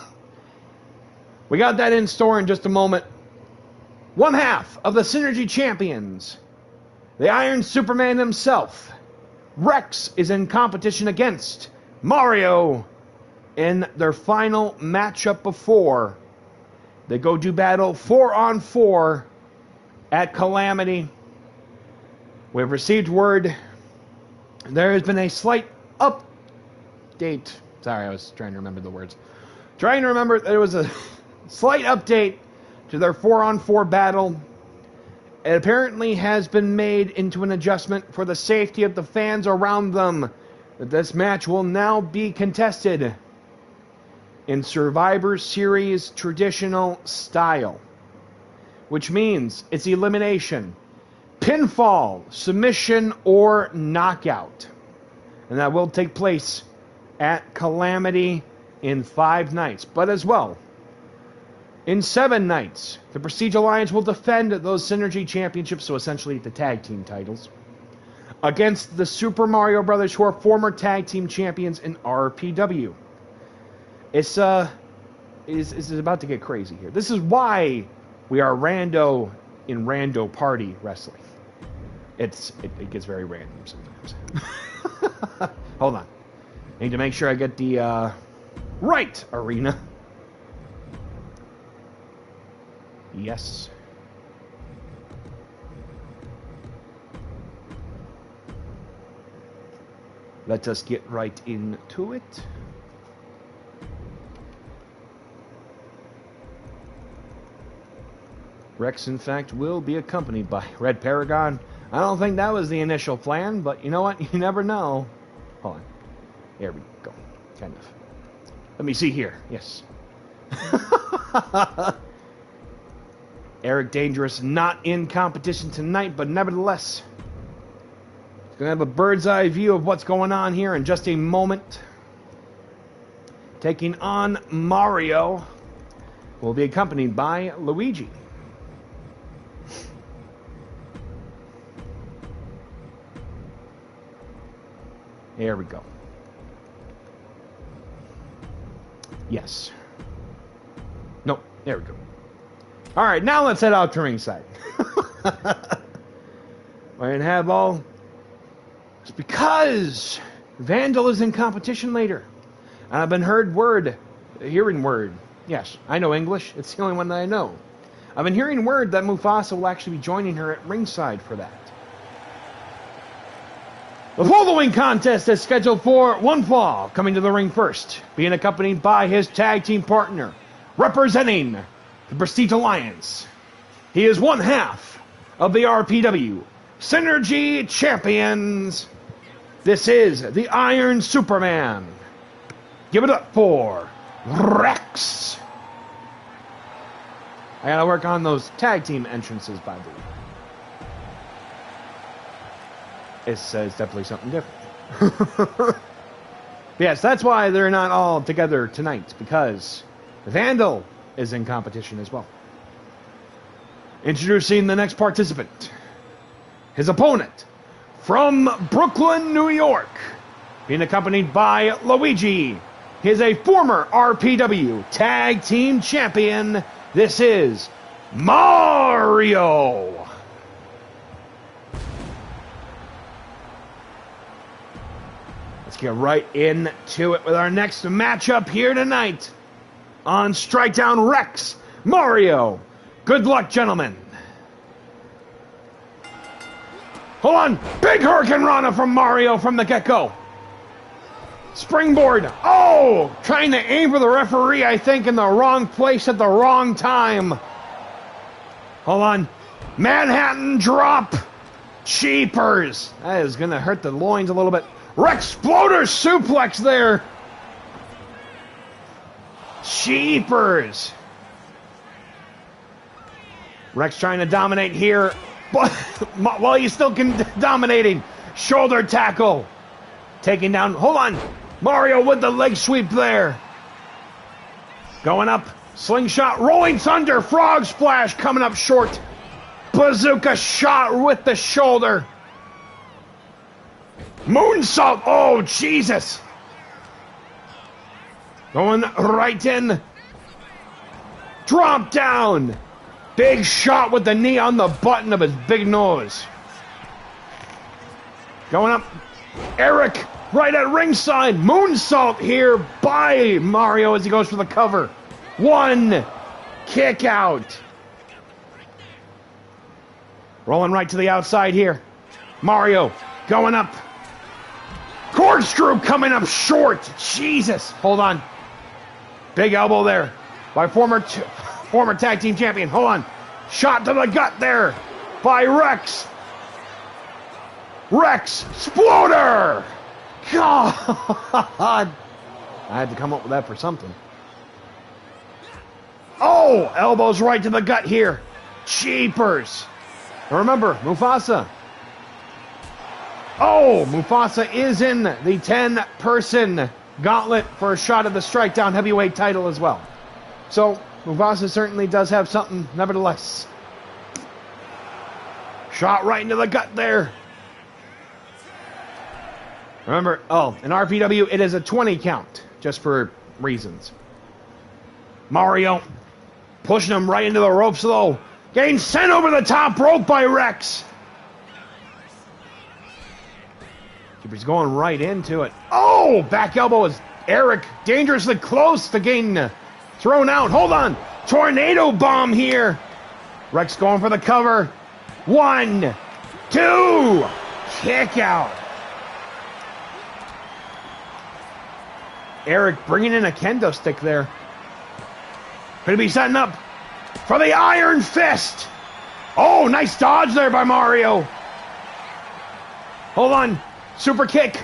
we got that in store in just a moment. One half of the Synergy Champions, the Iron Superman himself, Rex, is in competition against Mario in their final matchup before they go do battle 4-on-4 at Calamity. We've received word there has been a slight update. Sorry, I was trying to remember the words. Trying to remember there was a slight update to their 4-on-4 battle. It apparently has been made into an adjustment for the safety of the fans around them. That this match will now be contested in Survivor Series traditional style, which means it's elimination, pinfall, submission, or knockout. And that will take place at Calamity in 5 nights. But as well, in 7 nights, the Prestige Alliance will defend those Synergy Championships, so essentially the tag team titles, against the Super Mario Brothers, who are former tag team champions in RPW. It's about to get crazy here. This is why we are rando in rando party wrestling. It gets very random sometimes. Hold on. I need to make sure I get the right arena. Yes. Let us get right into it. Rex, in fact, will be accompanied by Red Paragon. I don't think that was the initial plan, but you know what? You never know. Hold on. There we go. Kind of. Let me see here. Yes. Eric Dangerous not in competition tonight, but nevertheless, he's going to have a bird's eye view of what's going on here in just a moment. Taking on Mario, will be accompanied by Luigi. There we go. Yes. Nope. There we go. All right, now let's head out to ringside. And have all. It's because Vandal is in competition later. And I've been hearing word. Yes, I know English. It's the only one that I know. I've been hearing word that Mufasa will actually be joining her at ringside for that. The following contest is scheduled for one fall, coming to the ring first, being accompanied by his tag team partner, representing the Prestige Alliance. He is one half of the RPW Synergy Champions. This is the Iron Superman. Give it up for Rex. I gotta work on those tag team entrances, by the way. It's definitely something different. Yes, that's why they're not all together tonight, because Vandal is in competition as well. Introducing the next participant. His opponent from Brooklyn, New York, being accompanied by Luigi. He is a former RPW Tag Team Champion. This is Mario. Let's get right into it with our next matchup here tonight on Strikedown Rex, Mario. Good luck, gentlemen. Hold on. Big Hurricane Rana from Mario from the get-go. Springboard. Oh, trying to aim for the referee, I think, in the wrong place at the wrong time. Hold on. Manhattan drop. Cheapers. That is going to hurt the loins a little bit. Rexploder suplex there. Cheapers. Rex trying to dominate here, but while he's still dominating. Shoulder tackle. Taking down. Hold on. Mario with the leg sweep there. Going up. Slingshot. Rolling Thunder. Frog splash coming up short. Bazooka shot with the shoulder. Moonsault. Oh, Jesus. Going right in. Drop down. Big shot with the knee on the button of his big nose. Going up. Eric right at ringside. Moonsault here by Mario as he goes for the cover. One. Kick out. Rolling right to the outside here. Mario going up. Corkscrew coming up short. Jesus. Hold on. Big elbow there by former tag team champion. Hold on. Shot to the gut there by Rex. Rex Sploder. God. I had to come up with that for something. Oh, elbows right to the gut here. Cheapers. And remember, Mufasa. Oh, Mufasa is in the 10-person gauntlet for a shot at the Strikedown heavyweight title as well. So, Mufasa certainly does have something, nevertheless. Shot right into the gut there. Remember, in RPW, it is a 20 count, just for reasons. Mario pushing him right into the ropes, though. Getting sent over the top rope by Rex. He's going right into it. Oh, back elbow is Eric dangerously close to getting thrown out. Hold on. Tornado bomb here. Rex going for the cover. 1, 2. Kick out. Eric bringing in a kendo stick there. Could be setting up for the Iron Fist. Oh, nice dodge there by Mario. Hold on. Super kick.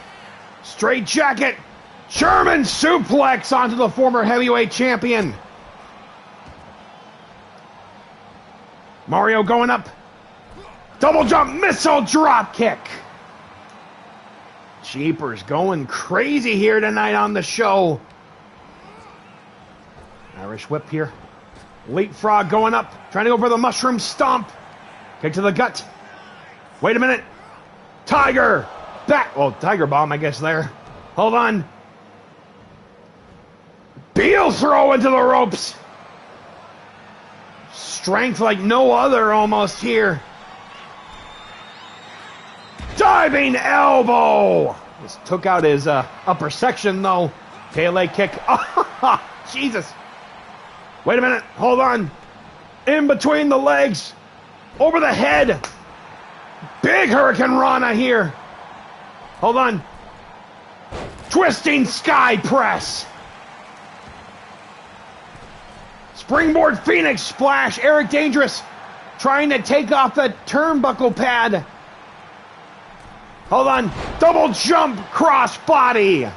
Straight jacket. German suplex onto the former heavyweight champion. Mario going up. Double jump missile drop kick. Jeepers going crazy here tonight on the show. Irish whip here. Leapfrog going up. Trying to go for the mushroom stomp. Kick to the gut. Wait a minute. Tiger. Back. Well, tiger bomb, I guess, there. Hold on. Beal throw into the ropes. Strength like no other almost here. Diving elbow. Just took out his upper section, though. Pele kick. Oh, Jesus. Wait a minute. Hold on. In between the legs. Over the head. Big Hurricane Rana here. Hold on. Twisting sky press. Springboard Phoenix splash. Eric Dangerous trying to take off the turnbuckle pad. Hold on. Double jump cross body.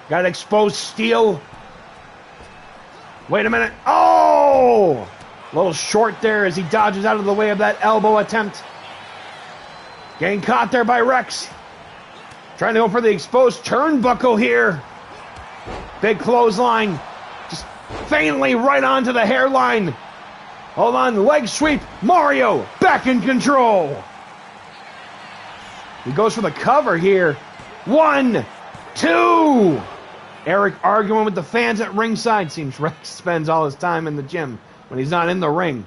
Got exposed steel. Wait a minute. Oh! A little short there as he dodges out of the way of that elbow attempt. Getting caught there by Rex. Trying to go for the exposed turnbuckle here. Big clothesline. Just faintly right onto the hairline. Hold on. Leg sweep. Mario back in control. He goes for the cover here. 1, 2. Eric arguing with the fans at ringside. Seems Rex spends all his time in the gym when he's not in the ring.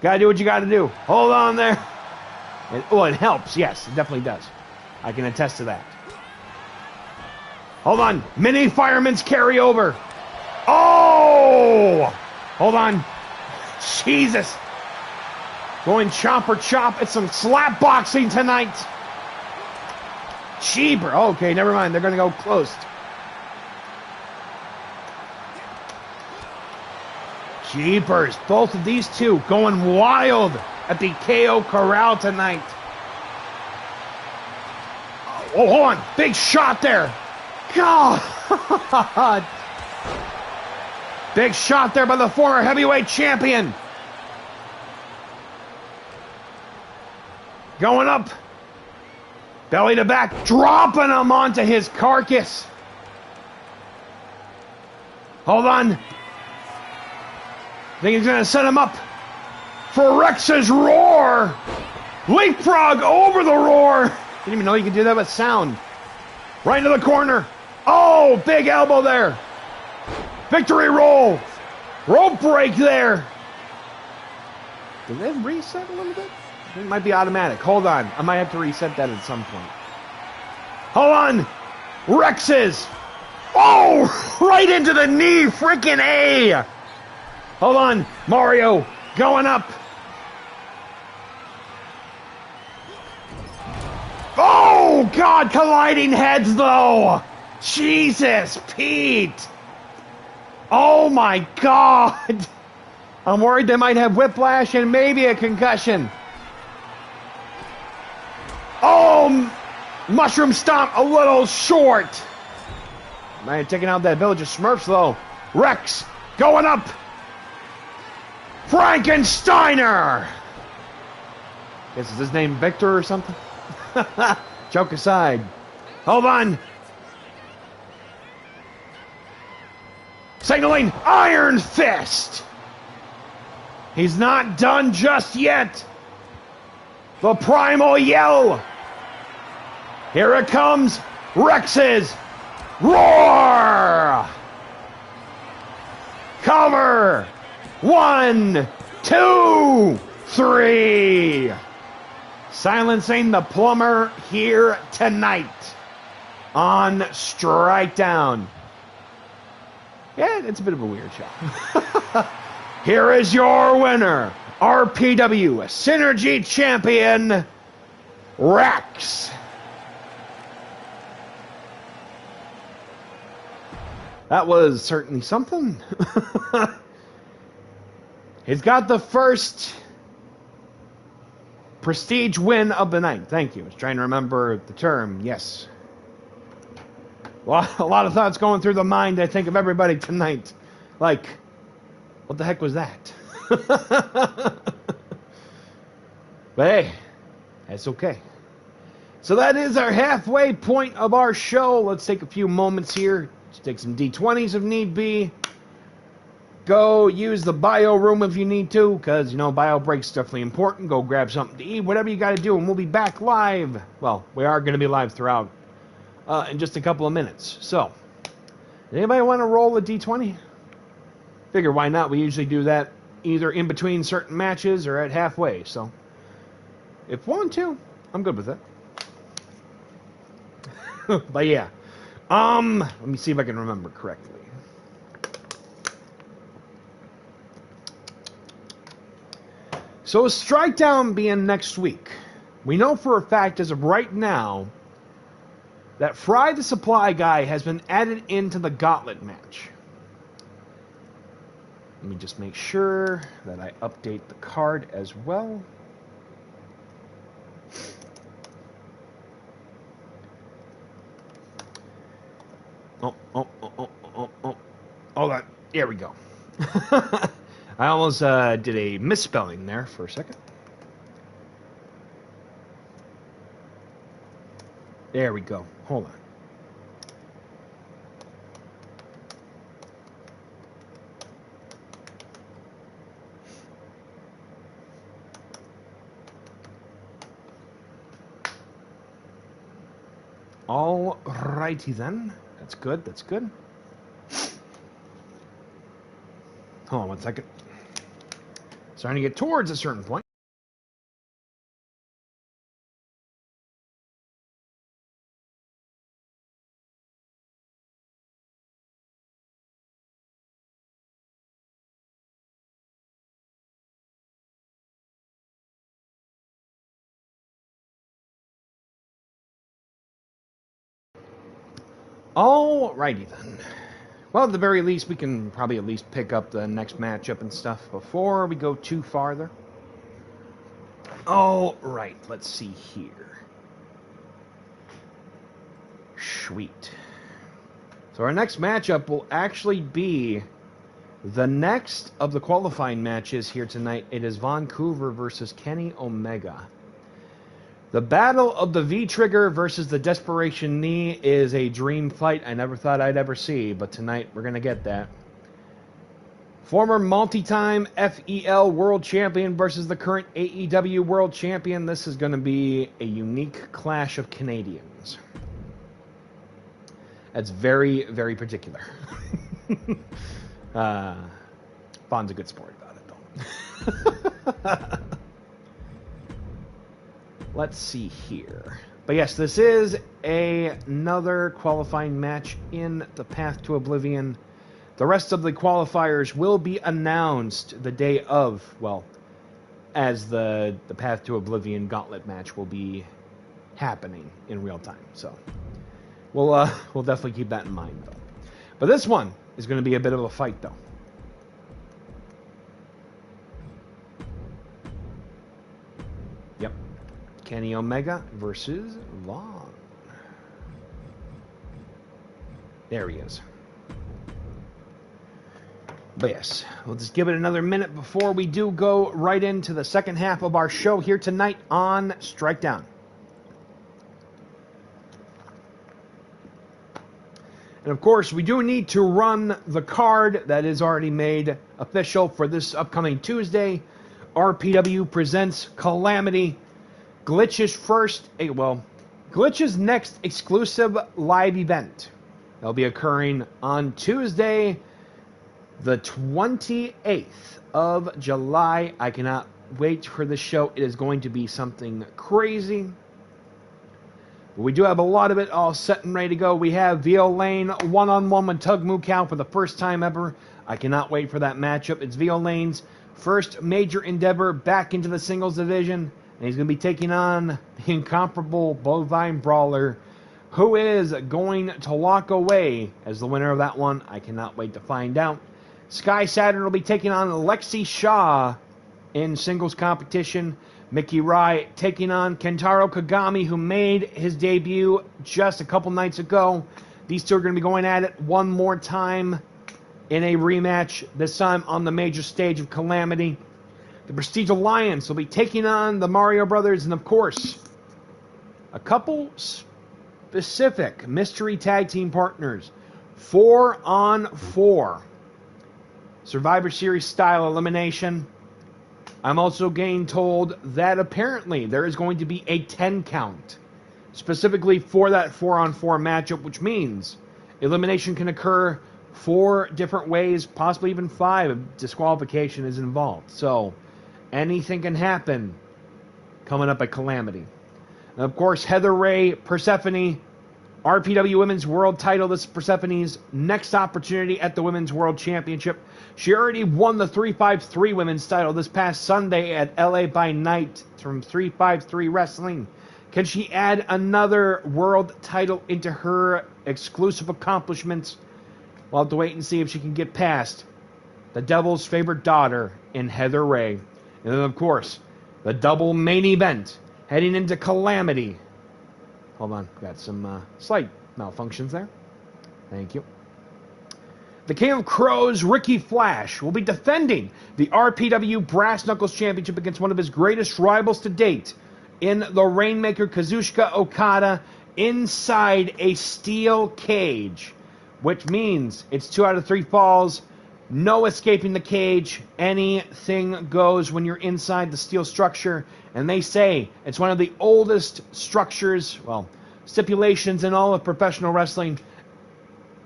Gotta do what you gotta do. Hold on there. It helps. Yes, it definitely does. I can attest to that. Hold on. Mini fireman's carryover. Oh! Hold on. Jesus. Going chop or chop. It's some slap boxing tonight. Cheaper. Okay, never mind. They're going to go close. Jeepers. Both of these two going wild at the KO Corral tonight. Oh, hold on. Big shot there. God. Big shot there by the former heavyweight champion. Going up. Belly to back. Dropping him onto his carcass. Hold on. Think he's going to set him up for Rex's roar. Leapfrog over the roar. Didn't even know you could do that with sound. Right into the corner. Oh, big elbow there. Victory roll. Rope break there. Did they reset a little bit? It might be automatic. Hold on. I might have to reset that at some point. Hold on. Rex's. Oh, right into the knee. Freaking A. Hold on. Mario going up. Oh, God. Colliding heads, though. Jesus, Pete. Oh, my God. I'm worried they might have whiplash and maybe a concussion. Oh, mushroom stomp a little short. Might have taken out that Village of Smurfs, though. Rex going up. Frankensteiner. Guess is his name Victor or something? Joke aside. Hold on. Signaling Iron Fist. He's not done just yet. The primal yell. Here it comes. Rex's roar. Cover! 1, 2, 3. Silencing the plumber here tonight on Strikedown. Yeah, it's a bit of a weird show. Here is your winner, RPW Synergy Champion, Rex. That was certainly something. He's got the first prestige win of the night. Thank you. I was trying to remember the term. Yes. Well, a lot of thoughts going through the mind, I think, of everybody tonight. Like, what the heck was that? But hey, that's okay. So that is our halfway point of our show. Let's take a few moments here. Let's take some D20s if need be. Go use the bio room if you need to, because, you know, bio break's definitely important. Go grab something to eat, whatever you got to do, and we'll be back live. Well, we are going to be live throughout in just a couple of minutes. So, anybody want to roll a D20? Figure, why not? We usually do that either in between certain matches or at halfway. So, if want to, I'm good with it. But yeah, let me see if I can remember correctly. So, Strikedown being next week, we know for a fact as of right now that Fry the Supply Guy has been added into the Gauntlet match. Let me just make sure that I update the card as well. Hold on. There we go. I almost did a misspelling there for a second. There we go. Hold on. All righty then. That's good. That's good. Hold on one second. Starting to get towards a certain point. Alrighty then. Well, at the very least, we can probably at least pick up the next matchup and stuff before we go too farther. Alright, let's see here. Sweet. So our next matchup will actually be the next of the qualifying matches here tonight. It is Voncouver versus Kenny Omega. The battle of the V-Trigger versus the Desperation Knee is a dream fight I never thought I'd ever see, but tonight we're going to get that. Former multi-time FEL World Champion versus the current AEW World Champion. This is going to be a unique clash of Canadians. That's very, very particular. Fawn's a good sport about it, though. Let's see here. But yes, this is another qualifying match in the Path to Oblivion. The rest of the qualifiers will be announced the day of, well, as the Path to Oblivion Gauntlet match will be happening in real time. So we'll definitely keep that in mind, though. But this one is going to be a bit of a fight, though. Yep. Kenny Omega versus Vaughn. There he is. But yes, we'll just give it another minute before we do go right into the second half of our show here tonight on Strikedown. And of course, we do need to run the card that is already made official for this upcoming Tuesday. RPW presents Calamity. Glitch's Glitch's next exclusive live event. That'll be occurring on Tuesday, The 28th of July. I cannot wait for the show. It is going to be something crazy. We do have a lot of it all set and ready to go. We have Vio Lane one-on-one with Tug Mukau for the first time ever. I cannot wait for that matchup. It's Vio Lane's first major endeavor back into the singles division. And he's going to be taking on the incomparable Bovine Brawler, who is going to walk away as the winner of that one. I cannot wait to find out. Sky Saturn will be taking on Lexi Shaw in singles competition. Mickey Rai taking on Kentaro Kagami, who made his debut just a couple nights ago. These two are going to be going at it one more time in a rematch, this time on the major stage of Calamity. The Prestige Alliance will be taking on the Mario Brothers, and of course, a couple specific mystery tag team partners. 4-on-4. Survivor Series style elimination. I'm also getting told that apparently there is going to be a 10 count specifically for that 4-on-4 matchup, which means elimination can occur 4 different ways, possibly even 5 if disqualification is involved. So anything can happen coming up at Calamity. And of course, Heather Ray, Persephone, RPW Women's World title. This is Persephone's next opportunity at the Women's World Championship. She already won the 353 Women's title this past Sunday at LA by Night from 353 Wrestling. Can she add another world title into her exclusive accomplishments? We'll have to wait and see if she can get past the Devil's favorite daughter in Heather Ray. And then, of course, the double main event heading into Calamity. Hold on, got some slight malfunctions there. Thank you. The King of Crows, Ricky Flash, will be defending the RPW Brass Knuckles Championship against one of his greatest rivals to date in the Rainmaker Kazuchika Okada inside a steel cage, which means it's 2 out of 3 falls, no escaping the cage, anything goes when you're inside the steel structure, and they say it's one of the oldest structures, well, stipulations in all of professional wrestling.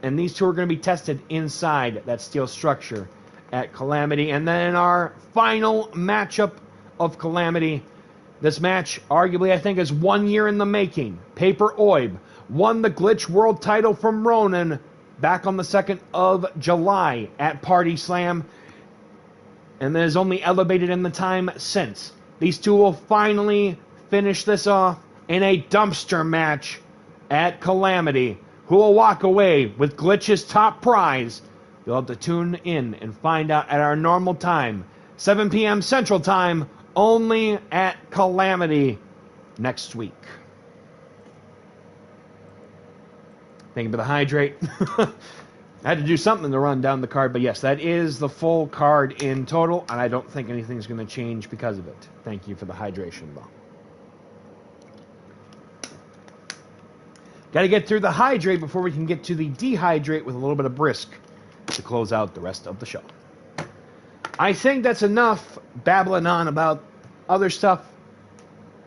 And these two are going to be tested inside that steel structure at Calamity. And then in our final matchup of Calamity, this match arguably I think is 1 year in the making. Paper Oib won the Glitch World title from Ronan back on the 2nd of July at Party Slam. And then has only elevated in the time since. These two will finally finish this off in a dumpster match at Calamity. Who will walk away with Glitch's top prize? You'll have to tune in and find out at our normal time, 7 p.m. Central Time, only at Calamity next week. Thank you for the hydrate. I had to do something to run down the card, but yes, that is the full card in total, and I don't think anything's going to change because of it. Thank you for the hydration, though. Got to get through the hydrate before we can get to the dehydrate with a little bit of brisk to close out the rest of the show. I think that's enough babbling on about other stuff.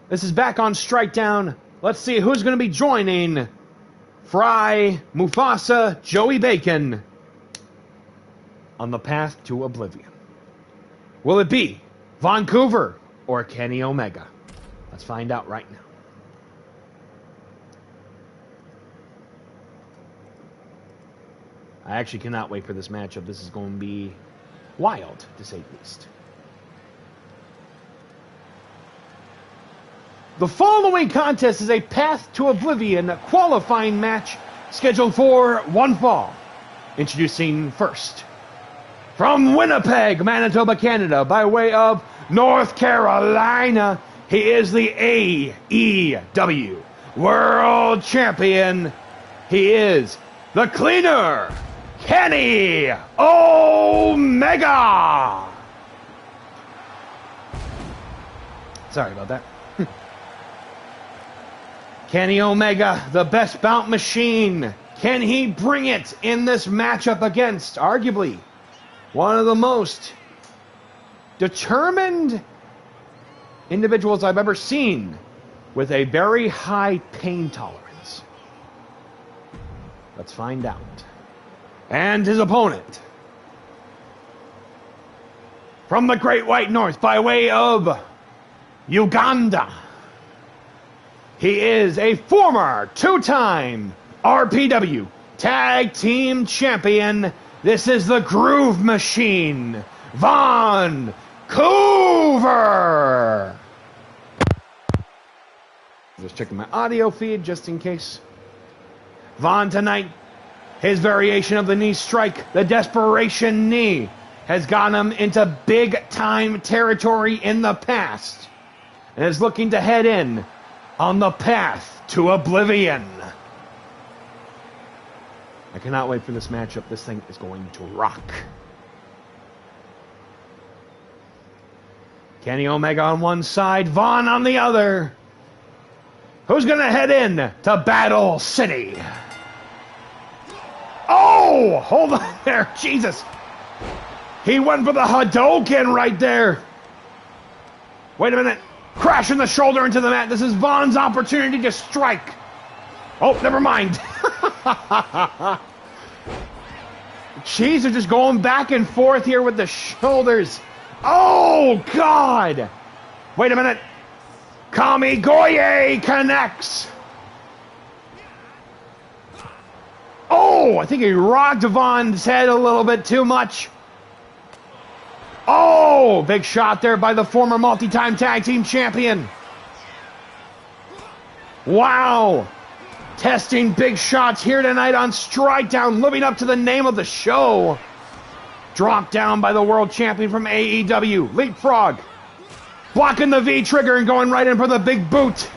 This is back on Strike Down. Let's see who's going to be joining Fry, Mufasa, Joey Bacon on the path to Oblivion. Will it be Vancouver or Kenny Omega? Let's find out right now. I actually cannot wait for this matchup. This is going to be wild, to say the least. The following contest is a Path to Oblivion qualifying match scheduled for one fall. Introducing first, from Winnipeg, Manitoba, Canada, by way of North Carolina, he is the AEW World Champion. He is the Cleaner, Kenny Omega. Sorry about that. Kenny Omega, the best bout machine. Can he bring it in this matchup against, arguably, one of the most determined individuals I've ever seen with a very high pain tolerance? Let's find out. And his opponent, From the Great White North by way of Uganda. He is a former two-time RPW Tag Team Champion. This is the Groove Machine, Voncouver. Just checking my audio feed just in case. Von tonight, his variation of the knee strike, the desperation knee, has gotten him into big-time territory in the past and is looking to head in on the path to Oblivion. I cannot wait for this matchup. This thing is going to rock. Kenny Omega on one side, Von on the other. Who's going to head in to Battle City? Oh, hold on there. Jesus. He went for the Hadouken right there. Wait a minute. Crashing the shoulder into the mat. This is Von's opportunity to strike. Oh, never mind. Jeez, they're just going back and forth here with the shoulders. Oh, God. Wait a minute. Kamigoye connects. Oh, I think he rocked Von's head a little bit too much. Oh, big shot there by the former multi-time tag team champion. Wow. Testing big shots here tonight on Strike Down, living up to the name of the show. Dropped down by the world champion from AEW. Leapfrog. Blocking the V-trigger and going right in for the big boot.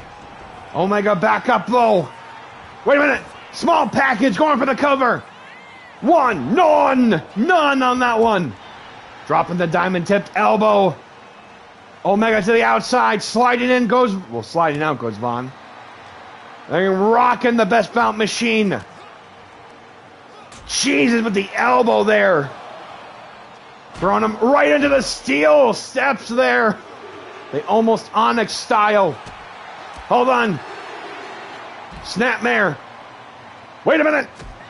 Omega back up low. Wait a minute. Small package going for the cover. None on that one. Dropping the diamond-tipped elbow. Omega to the outside. Sliding in goes... Well, sliding out goes Von. They're rocking the best bout machine. Jesus, with the elbow there. Throwing him right into the steel steps there. They almost Onyx style. Hold on. Snapmare. Wait a minute.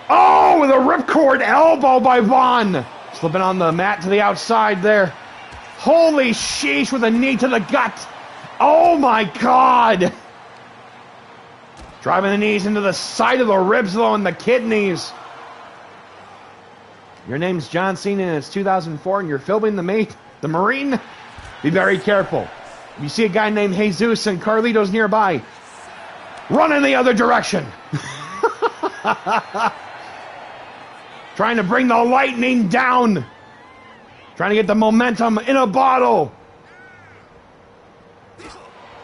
Oh, with a ripcord elbow by Von. Slipping on the mat to the outside there. Holy sheesh, with a knee to the gut. Oh my God. Driving the knees into the side of the ribs though and the kidneys. Your name's John Cena and it's 2004 and you're filming the Marine? Be very careful. If you see a guy named Jesus and Carlito's nearby, run in the other direction. Trying to bring the lightning down. Trying to get the momentum in a bottle.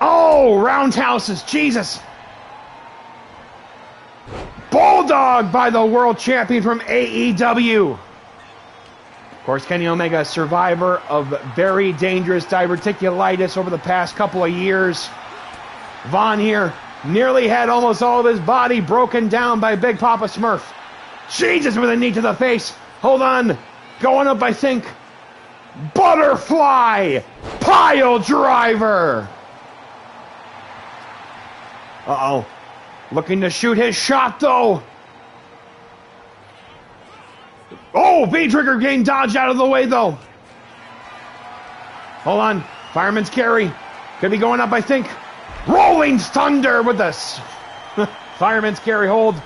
Oh, roundhouses. Jesus. Bulldog by the world champion from AEW. Of course, Kenny Omega, a survivor of very dangerous diverticulitis over the past couple of years. Von here nearly had almost all of his body broken down by Big Papa Smurf. Jesus, with a knee to the face. Hold on. Going up, I think. Butterfly pile driver. Uh-oh. Looking to shoot his shot, though. Oh, V-trigger getting dodged out of the way, though. Hold on. Fireman's carry. Could be going up, I think. Rolling Thunder with this. Fireman's carry hold.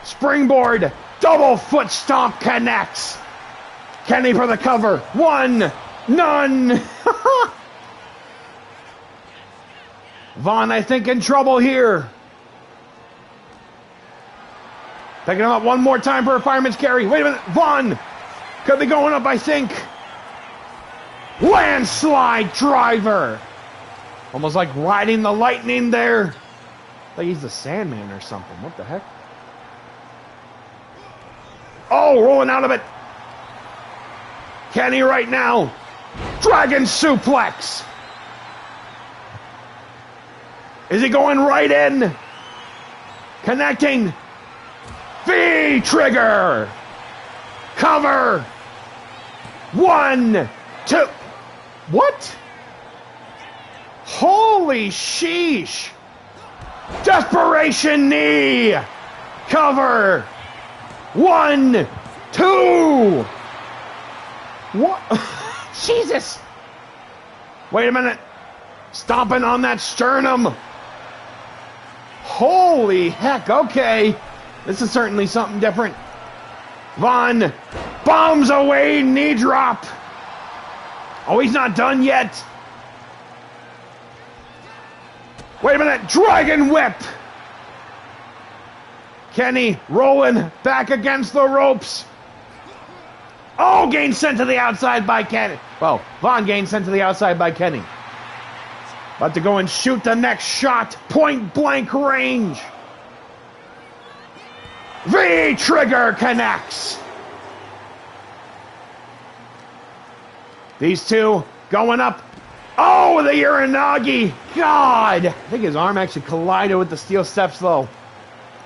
Springboard. Double foot stomp connects. Kenny for the cover. None. Von, I think, in trouble here. Picking him up one more time for a fireman's carry. Wait a minute. Von could be going up, I think. Landslide driver. Almost like riding the lightning there. Like he's the Sandman or something. What the heck? Oh, rolling out of it. Kenny right now. Dragon suplex. Is he going right in? Connecting. V-trigger. Cover. 1, 2. What? Holy sheesh. Desperation knee. Cover. 1, 2. What? Jesus! Wait a minute. Stomping on that sternum. Holy heck, okay. This is certainly something different. Von bombs away, knee drop. Oh, he's not done yet. Wait a minute, dragon whip. Kenny rolling back against the ropes. Oh, Gain sent to the outside by Kenny. Well, Von Gain sent to the outside by Kenny. About to go and shoot the next shot. Point blank range. V-trigger connects. These two going up. Oh, the Uranagi. God. I think his arm actually collided with the steel steps, though.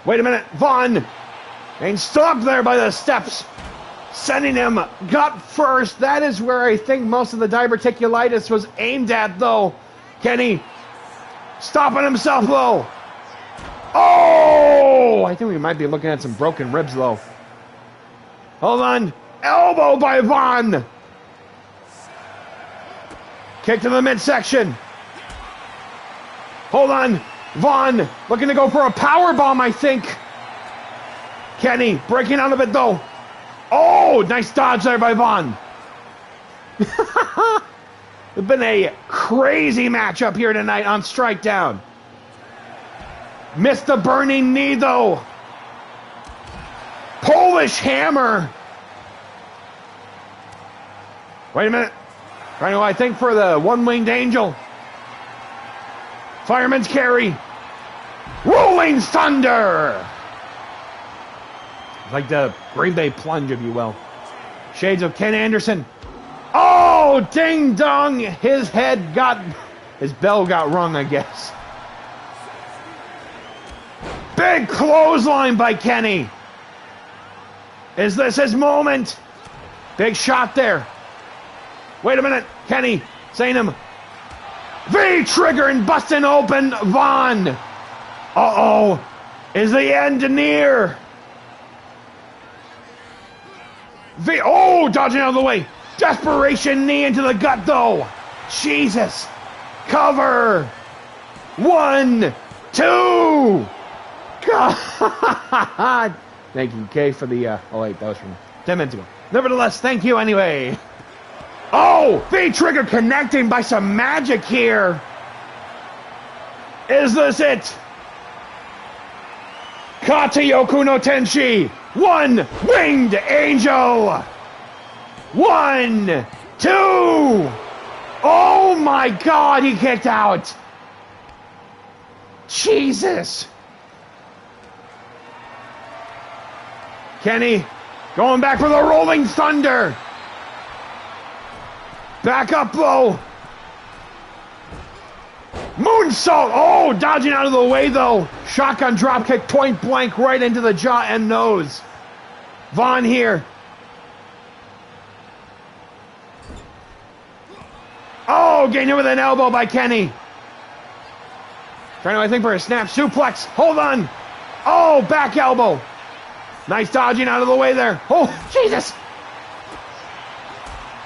Wait a minute. Von. And stopped there by the steps. Sending him gut first. That is where I think most of the diverticulitis was aimed at, though. Kenny stopping himself, though. Oh! I think we might be looking at some broken ribs, though. Hold on. Elbow by Von. Kick to the midsection. Hold on. Von looking to go for a power bomb, I think. Kenny breaking out of it, though. Oh, nice dodge there by Von. It's been a crazy matchup here tonight on Strike Down. Missed the burning knee, though. Polish hammer. Wait a minute. Trying to, I think, for the one-winged angel. Fireman's carry. Rolling thunder. Like the Green Bay plunge, if you will. Shades of Ken Anderson. Oh, ding dong. His bell got rung, I guess. Big clothesline by Kenny. Is this his moment? Big shot there. Wait a minute. Kenny saying him. V-trigger and busting open Von. Uh-oh. Is the end near? Oh, dodging out of the way. Desperation knee into the gut, though. Jesus. Cover. 1, 2. God. Thank you, Kay, for the... oh, wait, that was from 10 minutes ago. Nevertheless, thank you anyway. Oh, V-trigger connecting by some magic here. Is this it? Katayoku no Tenshi. 1 winged angel. 1, 2. Oh my God, he kicked out. Jesus. Kenny going back for the rolling thunder. Back up, though. Moonsault. Oh, dodging out of the way, though. Shotgun dropkick point blank right into the jaw and nose. Von here. Oh, getting hit with an elbow by Kenny. Trying to, I think, for a snap suplex. Hold on. Oh, back elbow. Nice dodging out of the way there. Oh, Jesus.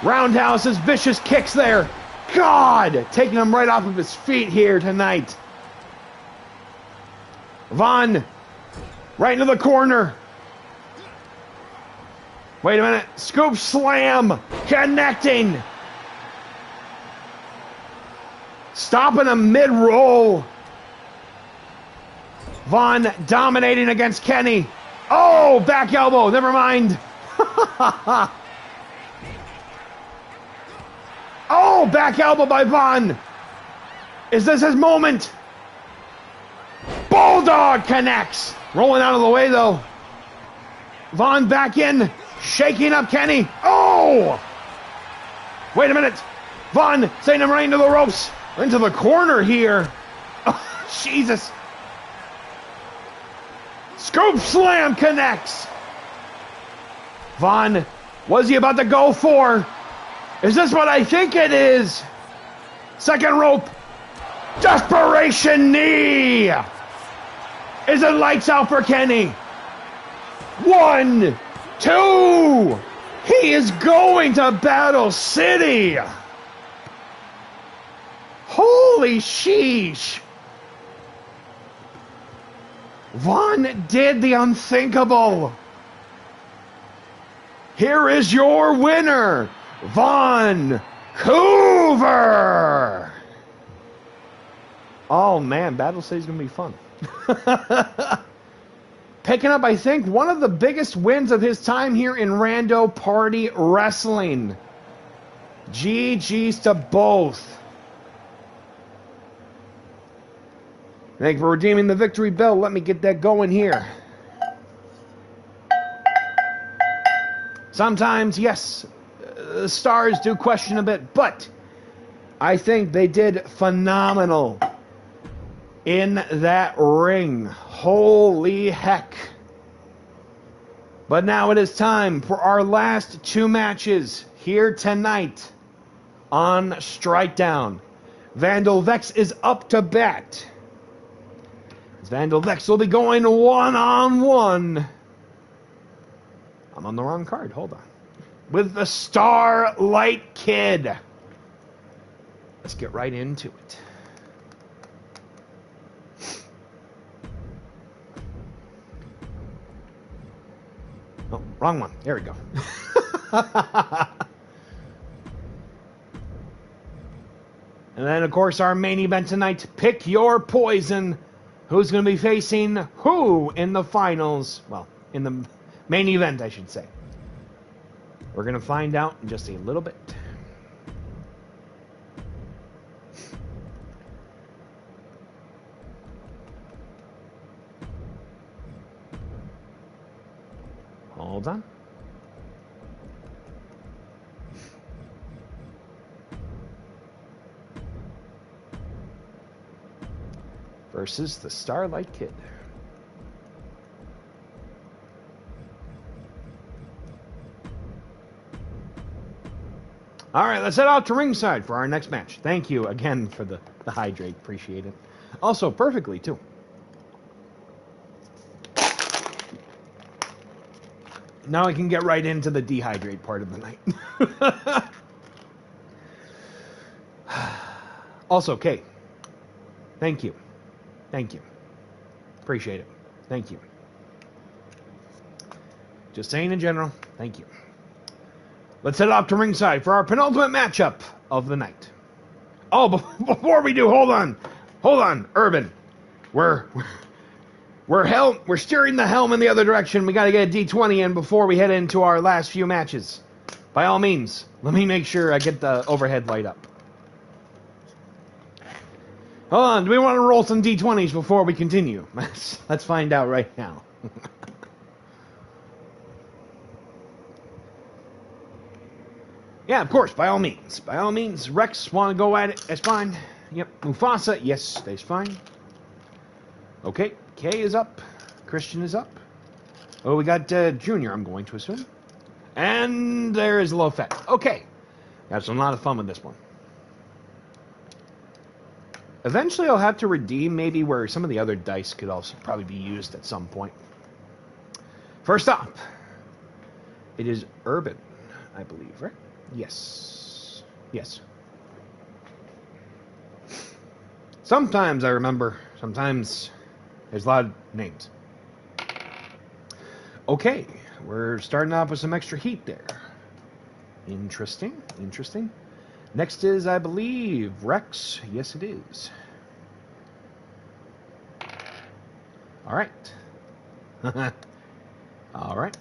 Roundhouse's vicious kicks there. God, taking him right off of his feet here tonight. Von, right into the corner. Wait a minute. Scoop slam. Connecting. Stopping him mid-roll. Von dominating against Kenny. Oh, back elbow. Never mind. Oh, back elbow by Von. Is this his moment? Bulldog connects. Rolling out of the way, though. Von back in. Shaking up Kenny. Oh! Wait a minute. Von sending him right into the ropes. Into the corner here. Oh, Jesus. Scoop slam connects. Von, what's he about to go for? Is this what I think it is? Second rope. Desperation knee. Is it lights out for Kenny? 1, 2. He is going to Battle City! Holy sheesh! Vaughn did the unthinkable. Here is your winner, Voncouver! Oh man, Battle City's gonna be fun. Picking up, I think, one of the biggest wins of his time here in Rando Party Wrestling. GG's to both. Thank you for redeeming the victory bell. Let me get that going here. Sometimes, yes, the stars do question a bit, but I think they did phenomenal in that ring. Holy heck. But now it is time for our last two matches here tonight on Strikedown. Vandal Vex is up to bat. Vandal Vex will be going one-on-one. I'm on the wrong card. Hold on. With the Starlight Kid. Let's get right into it. Oh, wrong one. There we go. And then, of course, our main event tonight. Pick your poison. Who's going to be facing who in the finals? Well, in the main event, I should say. We're going to find out in just a little bit. Hold on. Versus the Starlight Kid. All right, let's head out to ringside for our next match. Thank you again for the hydrate. Appreciate it. Also, perfectly, too. Now I can get right into the dehydrate part of the night. Also, Kay, thank you. Thank you. Appreciate it. Thank you. Just saying in general, thank you. Let's head off to ringside for our penultimate matchup of the night. Oh, before we do, hold on, Urban. We're steering the helm in the other direction. We got to get a D20 in before we head into our last few matches. By all means, let me make sure I get the overhead light up. Hold on, do we want to roll some D20s before we continue? Let's find out right now. Yeah, of course, by all means. By all means, Rex, want to go at it? That's fine. Yep, Mufasa, yes, that's fine. Okay, Kay is up. Christian is up. Oh, we got Junior, I'm going to assume. And there is Low Fat. Okay, that's a lot of fun with this one. Eventually, I'll have to redeem maybe where some of the other dice could also probably be used at some point. First up, it is Urban, I believe, right? Yes. Yes. Sometimes I remember. Sometimes there's a lot of names. Okay, we're starting off with some extra heat there. Interesting. Interesting. Next is, I believe, Rex. Yes, it is. All right. All right.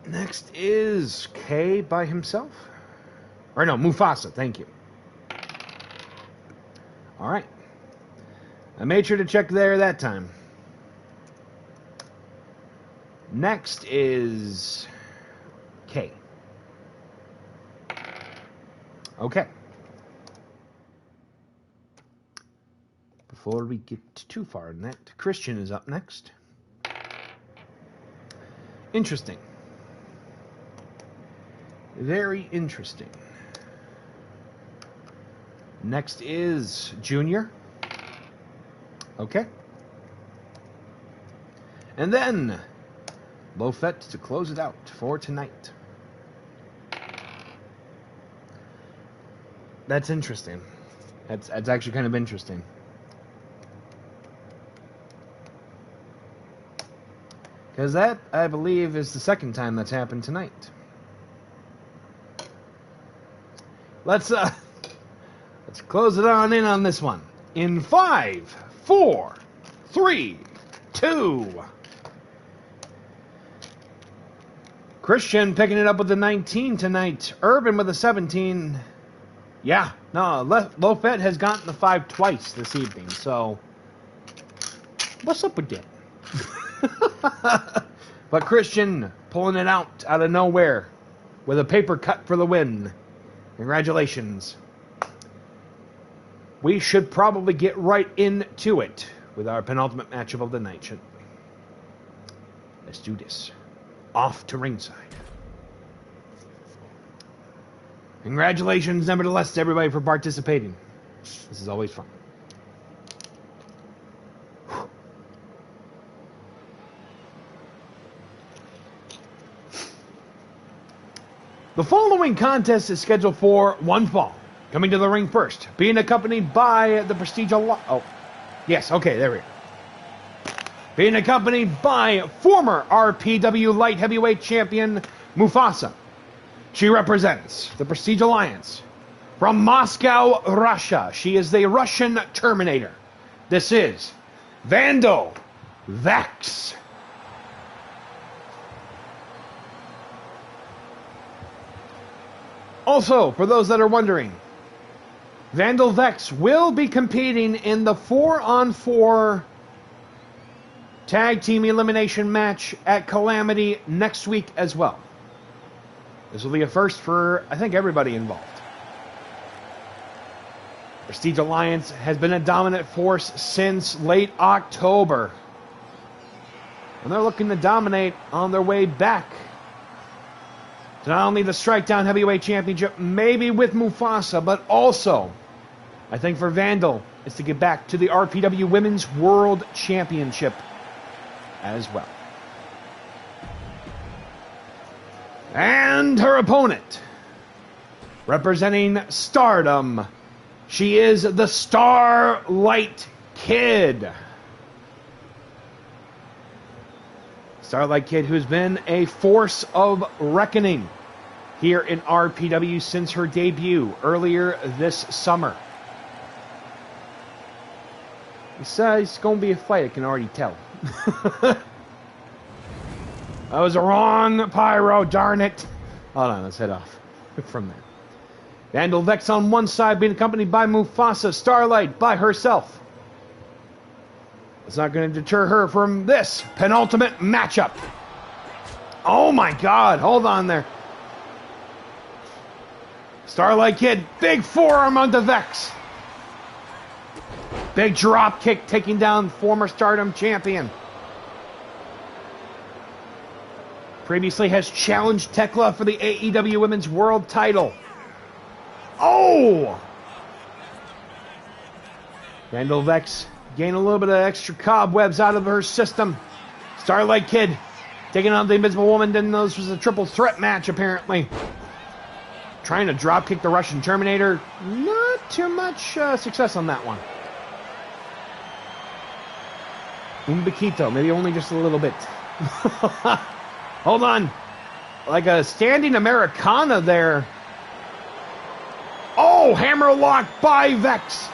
Next is Kay by himself. Or no, Mufasa. Thank you. All right. I made sure to check there that time. Next is Kay. Okay. Before we get too far in that, Christian is up next. Interesting. Very interesting. Next is Junior. Okay. And then Low Fet to close it out for tonight. That's interesting. That's actually kind of interesting. Because that, I believe, is the second time that's happened tonight. Let's close it on in on this one. In 5, 4, 3, 2. Christian picking it up with the 19 tonight. Urban with a 17. Yeah, no, Low Fet has gotten the 5 twice this evening, so what's up with that? But Christian pulling it out of nowhere with a paper cut for the win. Congratulations. We should probably get right into it with our penultimate matchup of the night, shouldn't we? Let's do this. Off to ringside. Congratulations, nevertheless, to everybody for participating. This is always fun. The following contest is scheduled for one fall. Coming to the ring first, being accompanied by the Prestige Alliance. Oh, yes, okay, there we go. Being accompanied by former RPW Light Heavyweight Champion Mufasa. She represents the Prestige Alliance. From Moscow, Russia, she is the Russian Terminator. This is Vandal Vex. Also, for those that are wondering, Vandal Vex will be competing in the 4-on-4 tag team elimination match at Calamity next week as well. This will be a first for, I think, everybody involved. Prestige Alliance has been a dominant force since late October. And they're looking to dominate on their way back to not only the Strikedown Heavyweight Championship, maybe with Mufasa, but also, I think for Vandal, is to get back to the RPW Women's World Championship as well. And her opponent, representing Stardom, she is the Starlight Kid. Starlight Kid, who's been a force of reckoning here in RPW since her debut earlier this summer. It's going to be a fight, I can already tell. That was a wrong pyro, darn it. Hold on, let's head off from there. Vandal Vex on one side being accompanied by Mufasa, Starlight by herself. It's not going to deter her from this penultimate matchup. Oh my God, hold on there. Starlight Kid, big forearm onto Vex. Big drop kick taking down former Stardom champion. Previously has challenged Tekla for the AEW Women's World title. Oh! Vandal Vex gain a little bit of extra cobwebs out of her system. Starlight Kid taking on the Invisible Woman. Didn't know this was a triple threat match, apparently. Trying to dropkick the Russian Terminator. Not too much success on that one. Un poquito, maybe only just a little bit. Hold on. Like a standing Americana there. Oh, hammerlock by Vex.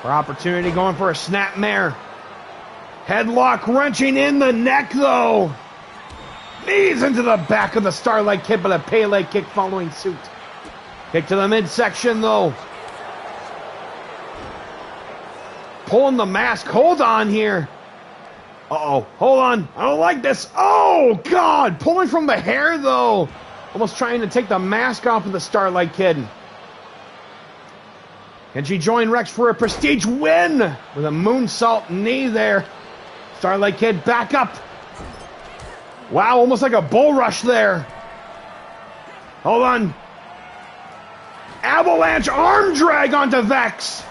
For opportunity going for a snapmare. Headlock wrenching in the neck though. Knees into the back of the Starlight Kid, but a Pele kick following suit. Kick to the midsection though. Pulling the mask. Hold on here. Uh-oh. Hold on. I don't like this. Oh, God. Pulling from the hair, though. Almost trying to take the mask off of the Starlight Kid. Can she join Rex for a prestige win? With a moonsault knee there. Starlight Kid back up. Wow, almost like a bull rush there. Hold on. Avalanche arm drag onto Vex.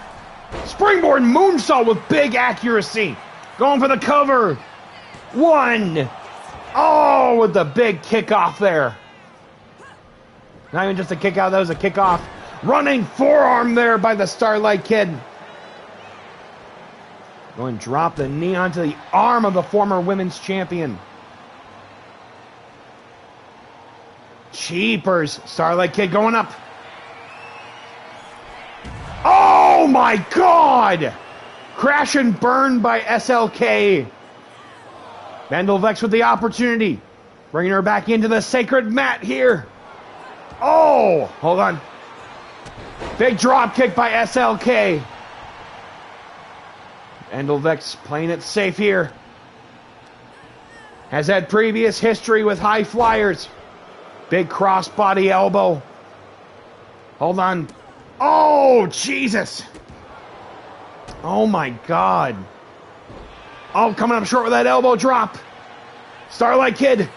Springboard moonsault with big accuracy. Going for the cover. 1. Oh, with the big kickoff there. Not even just a kick out, that was a kickoff. Running forearm there by the Starlight Kid. Going to drop the knee onto the arm of the former women's champion. Cheapers. Starlight Kid going up. Oh my God! Crash and burn by SLK. Vandal Vex with the opportunity. Bringing her back into the sacred mat here. Oh! Hold on. Big drop kick by SLK. Vandal Vex playing it safe here. Has had previous history with high flyers. Big crossbody elbow. Hold on. Oh, Jesus. Oh, my God. Oh, coming up short with that elbow drop. Starlight Kid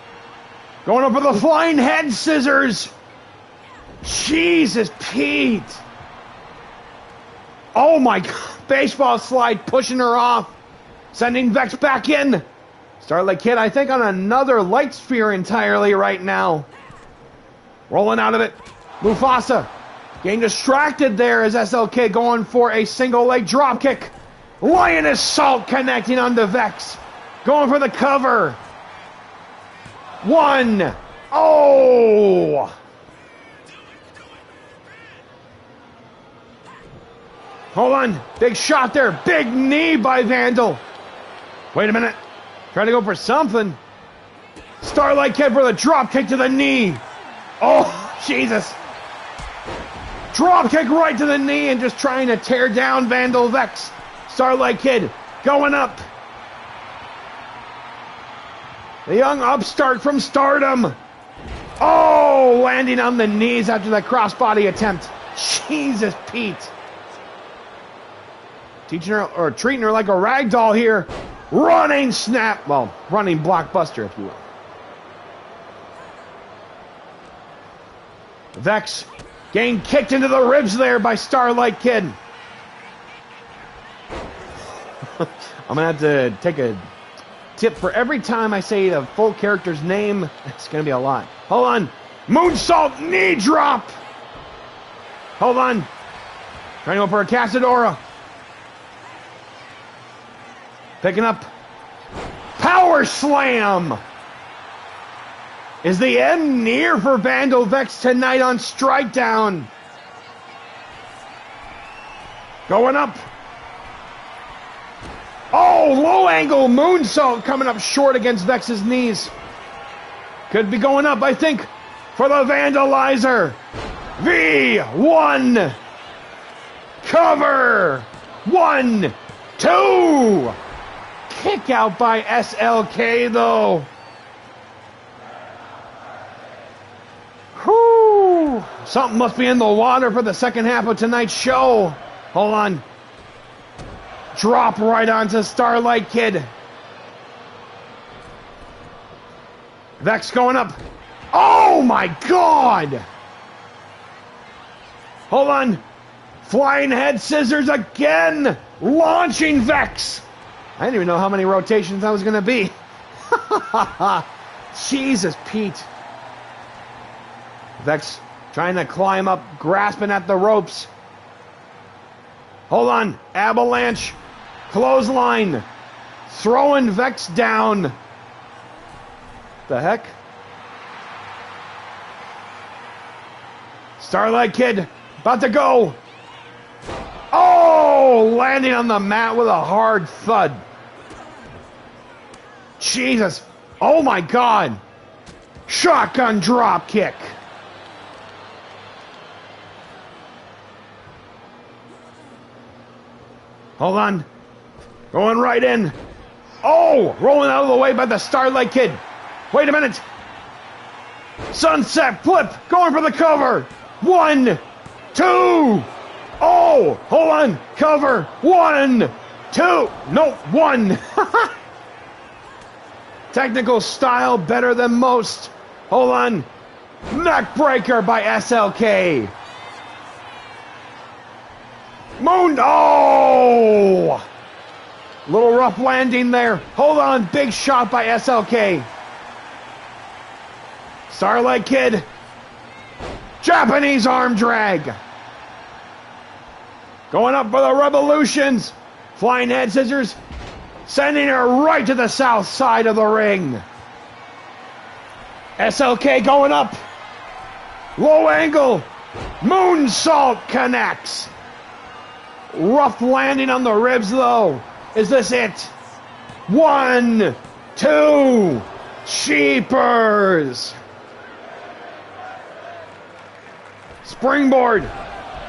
going up for the flying head scissors. Jesus, Pete. Oh, my God. Baseball slide pushing her off. Sending Vex back in. Starlight Kid, I think, on another light sphere entirely right now. Rolling out of it. Mufasa getting distracted there as SLK going for a single leg drop kick. Lioness Salt connecting onto Vex. Going for the cover. 1. Oh! Hold on. Big shot there. Big knee by Vandal. Wait a minute. Trying to go for something. Starlight Kid for the drop kick to the knee. Oh, Jesus. Drop kick right to the knee and just trying to tear down Vandal Vex. Starlight Kid going up. The young upstart from Stardom. Oh, landing on the knees after that crossbody attempt. Jesus, Pete. Teaching her, or treating her like a rag doll here. Running snap. Well, running blockbuster, if you will. Vex getting kicked into the ribs there by Starlight Kid. I'm going to have to take a tip for every time I say the full character's name. It's going to be a lot. Hold on. Moonsault knee drop. Hold on. Trying to go for a Casadora. Picking up. Power slam. Is the end near for Vandal Vex tonight on Strikedown? Going up. Oh, low angle moonsault coming up short against Vex's knees. Could be going up, I think, for the Vandalizer. V1. Cover. 1, 2. Kick out by SLK though. Whew. Something must be in the water for the second half of tonight's show. Hold on. Drop right onto Starlight Kid. Vex going up. Oh my God! Hold on. Flying head scissors again. Launching Vex. I didn't even know how many rotations that was going to be. Jesus, Pete. Vex trying to climb up, grasping at the ropes. Hold on. Avalanche. Clothesline. Throwing Vex down. The heck? Starlight Kid about to go. Oh, landing on the mat with a hard thud. Jesus. Oh my God. Shotgun drop kick. Hold on. Going right in. Oh, rolling out of the way by the Starlight Kid. Wait a minute. Sunset flip. Going for the cover. 1, 2. Oh, hold on. Cover. 1, 2. No, 1. Technical style better than most. Hold on. Neck breaker by SLK. Moon. Oh! Little rough landing there. Hold on. Big shot by SLK. Starlight Kid. Japanese arm drag. Going up for the Revolutions. Flying head scissors. Sending her right to the south side of the ring. SLK going up. Low angle. Moonsault connects. Rough landing on the ribs though. Is this it? 1, 2. Cheapers. Springboard.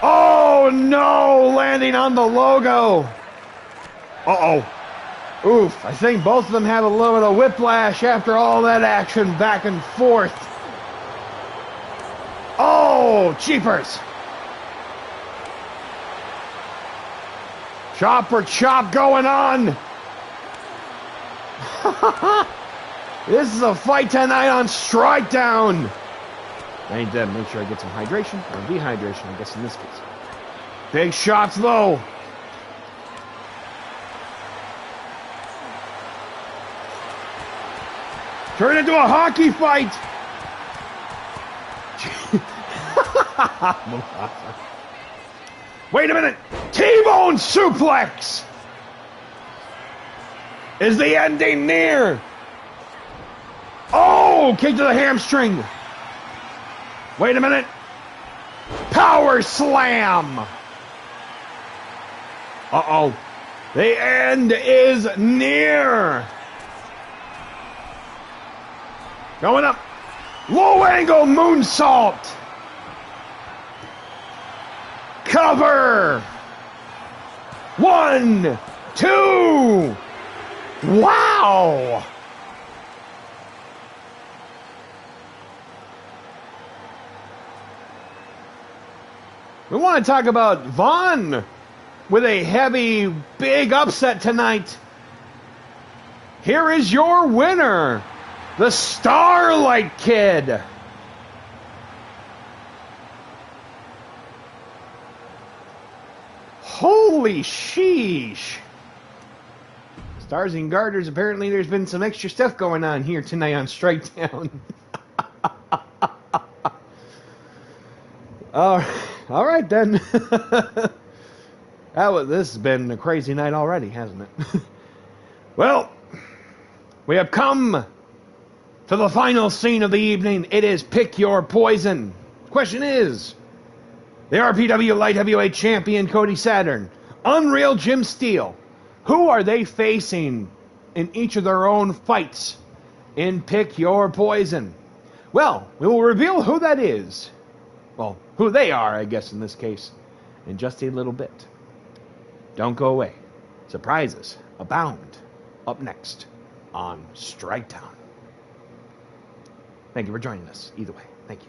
Oh no, landing on the logo. Uh-oh. Oof, I think both of them had a little bit of whiplash after all that action back and forth. Oh, cheapers. Chop for chop going on. This is a fight tonight on Strike Down. I need to make sure I get some hydration, or dehydration, I guess in this case. Big shots though. Turn into a hockey fight. Wait a minute. T-bone suplex. Is the ending near? Oh, kick to the hamstring. Wait a minute. Power slam. Uh-oh. The end is near. Going up. Low angle moonsault. Cover. 1, 2. Wow. We want to talk about Von with a heavy, big upset tonight. Here is your winner, the Starlight Kid. Holy sheesh. Stars and Garters, apparently there's been some extra stuff going on here tonight on Strike Down. All right then. This has been a crazy night already, hasn't it? Well, we have come to the final scene of the evening. It is Pick Your Poison. Question is, the RPW Light Heavyweight Champion Cody Saturn, Unreal Jim Steele, who are they facing in each of their own fights in Pick Your Poison? Well, we will reveal who that is. Well, who they are, I guess, in this case, in just a little bit. Don't go away. Surprises abound up next on Strike Down. Thank you for joining us. Either way, thank you.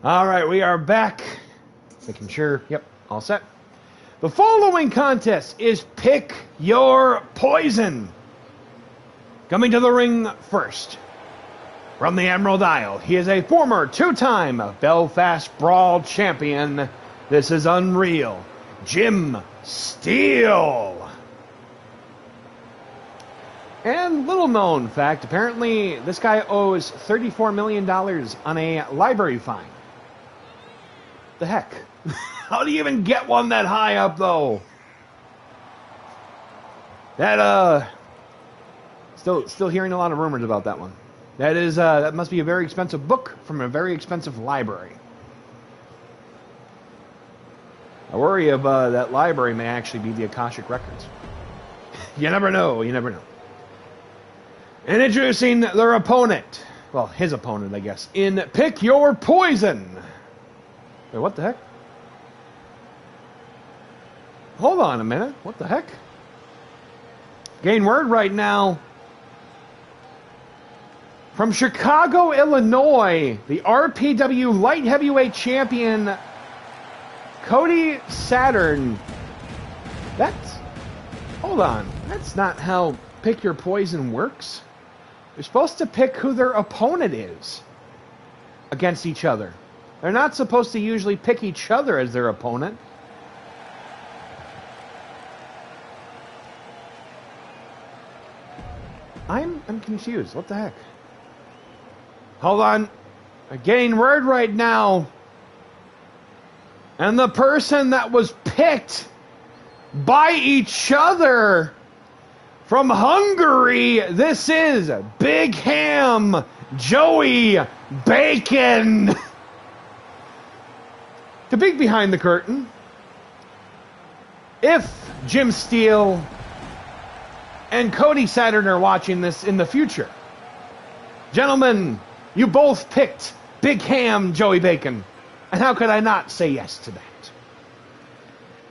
All right, we are back. Making sure, yep, all set. The following contest is Pick Your Poison. Coming to the ring first, from the Emerald Isle, he is a former two-time Belfast Brawl champion. This is Unreal Jim Steele. And little known fact, apparently this guy owes $34 million on a library fine. The heck? How do you even get one that high up, though? That Still hearing a lot of rumors about that one. That is, that must be a very expensive book from a very expensive library. I worry of that library may actually be the Akashic Records. You never know. You never know. And introducing their opponent. Well, his opponent, I guess. In Pick Your Poison. Wait, what the heck? Hold on a minute. What the heck? Getting word right now. From Chicago, Illinois, the RPW Light Heavyweight Champion, Cody Saturn. Hold on. That's not how Pick Your Poison works. You're supposed to pick who their opponent is against each other. They're not supposed to usually pick each other as their opponent. I'm confused. What the heck? Hold on. I'm getting word right now. And the person that was picked by each other from Hungary, this is Big Ham Joey Bacon. To peek behind the curtain, if Jim Steele and Cody Saturn are watching this in the future, gentlemen, you both picked Big Ham Joey Bacon. And how could I not say yes to that?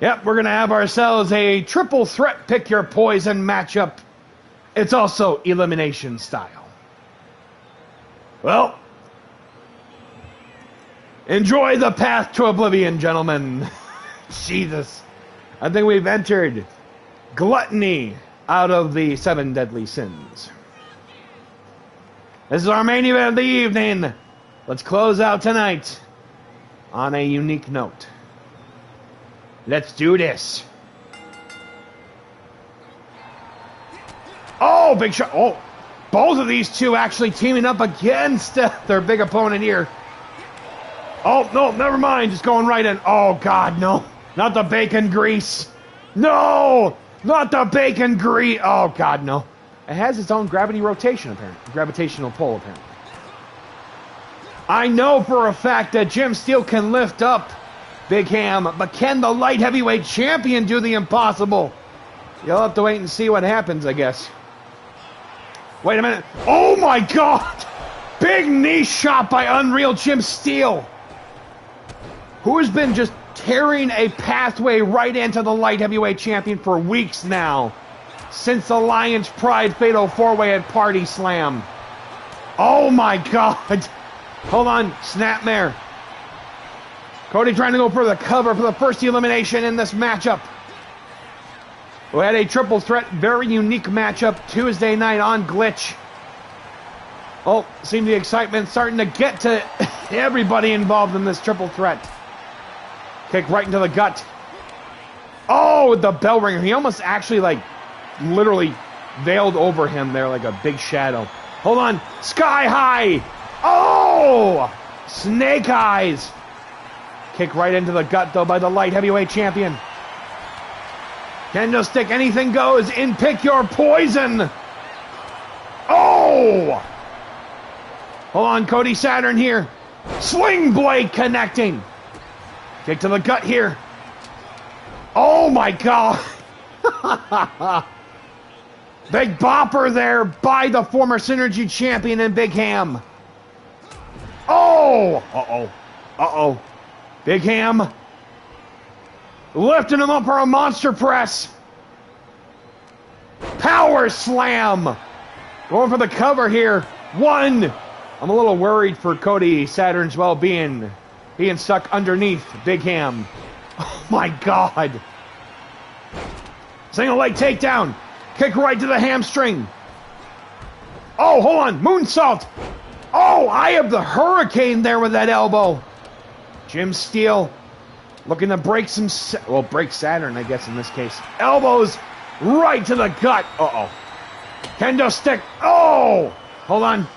Yep, we're going to have ourselves a triple threat Pick Your Poison matchup. It's also elimination style. Well, enjoy the path to oblivion, gentlemen. Jesus. I think we've entered gluttony out of the 7 deadly sins. This is our main event of the evening. Let's close out tonight on a unique note. Let's do this. Oh, big shot. Oh, both of these two actually teaming up against their big opponent here. Oh, no, never mind. Just going right in. Oh, God, no. Not the bacon grease. No, not the bacon grease. Oh, God, no. It has its own gravity rotation, apparently. Gravitational pull, apparently. I know for a fact that Jim Steele can lift up Big Ham, but can the light heavyweight champion do the impossible? You'll have to wait and see what happens, I guess. Wait a minute. Oh, my God. Big knee shot by Unreal Jim Steele, who has been just tearing a pathway right into the light heavyweight champion for weeks now, since the Lions Pride Fatal 4-Way at Party Slam. Oh, my God. Hold on. Snapmare. Cody trying to go for the cover for the first elimination in this matchup. We had a triple threat, very unique matchup Tuesday night on Glitch. Oh, seems the excitement starting to get to everybody involved in this triple threat. Kick right into the gut. Oh, with the bell ringer. He almost actually, literally veiled over him there like a big shadow. Hold on. Sky high. Oh! Snake eyes. Kick right into the gut, though, by the light heavyweight champion. Kendo stick, anything goes in Pick Your Poison. Oh! Hold on, Cody Saturn here. Sling blade connecting. Kick to the gut here. Oh, my God. Big bopper there by the former Synergy champion and Big Ham. Oh! Uh-oh. Uh-oh. Big Ham lifting him up for a monster press. Power slam. Going for the cover here. 1. I'm a little worried for Cody Saturn's well-being. Being stuck underneath Big Ham. Oh, my God. Single leg takedown. Kick right to the hamstring. Oh, hold on. Moonsault. Oh, I have the hurricane there with that elbow. Jim Steele looking to break break Saturn, I guess, in this case. Elbows right to the gut. Uh-oh. Kendo stick. Oh! Hold on.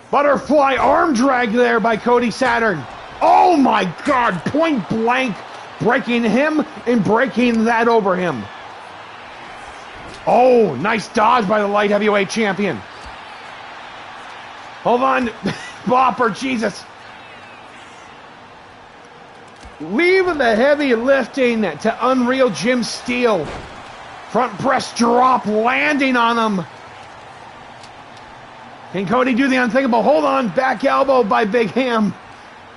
Butterfly arm drag there by Cody Saturn. Oh, my God. Point blank breaking him and breaking that over him. Oh, nice dodge by the light heavyweight champion. Hold on. Bopper, Jesus. Leaving the heavy lifting to Unreal Jim Steele. Front press drop landing on him. Can Cody do the unthinkable? Hold on. Back elbow by Big Ham.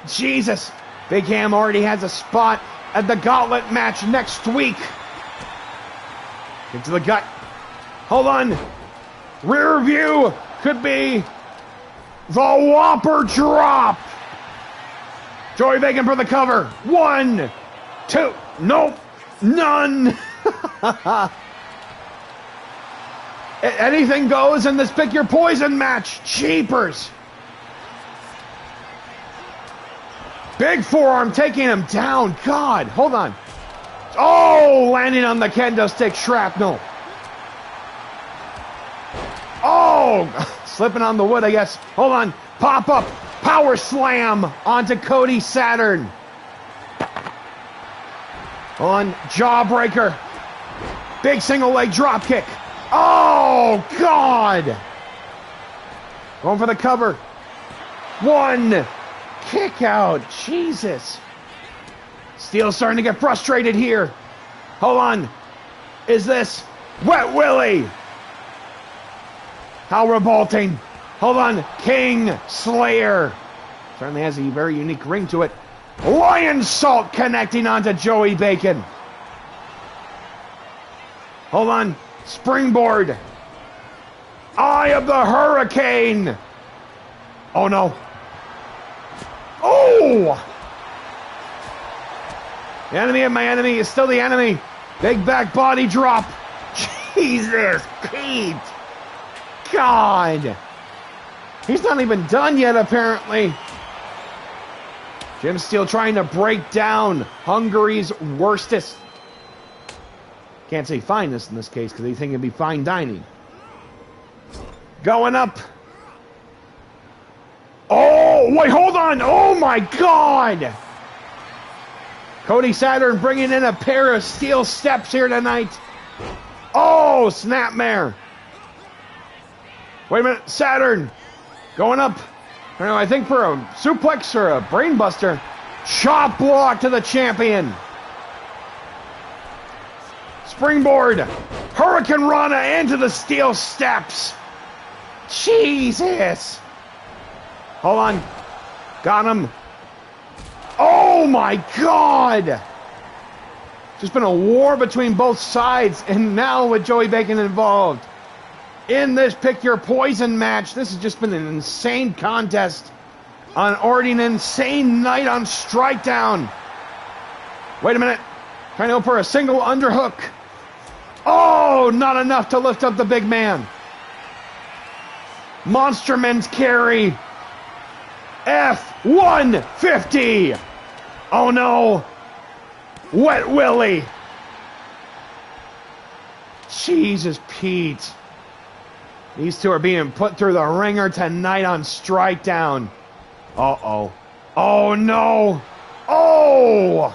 Jesus. Big Ham already has a spot at the gauntlet match next week. Into the gut. Hold on. Rear view could be the Whopper drop. Joey Bacon for the cover. 1, 2. Nope. None. Anything goes in this Pick Your Poison match. Cheapers. Big forearm taking him down. God, hold on. Oh, landing on the kendo stick shrapnel. Oh, slipping on the wood, I guess. Hold on. Pop up. Power slam onto Cody Saturn. On jawbreaker. Big single leg drop kick. Oh, God. Going for the cover. 1. Kick out. Jesus. Steele's starting to get frustrated here. Hold on. Is this Wet Willie? How revolting. Hold on. King Slayer. Certainly has a very unique ring to it. Lion Salt connecting onto Joey Bacon. Hold on. Springboard. Eye of the Hurricane. Oh, no. Oh! The enemy of my enemy is still the enemy. Big back body drop. Jesus, Pete. God. He's not even done yet, apparently. Jim Steele trying to break down Hungary's worstest. Can't say finest in this case because they think it'd be fine dining. Going up. Oh, wait, hold on. Oh, my God. Cody Saturn bringing in a pair of steel steps here tonight. Oh, snapmare. Wait a minute. Saturn going up. I don't know, I think for a suplex or a brainbuster. Chop block to the champion. Springboard. Hurricane Rana into the steel steps. Jesus. Hold on. Got him. Oh my God. Just been a war between both sides, and now with Joey Bacon involved. In this Pick Your Poison match, this has just been an insane contest. Already an insane night on Strikedown. Wait a minute. Trying to go for a single underhook. Oh, not enough to lift up the big man. Monster Men's carry. F-150. Oh no. Wet Willie. Jesus, Pete. These two are being put through the ringer tonight on Strikedown. Uh-oh. Oh, no. Oh!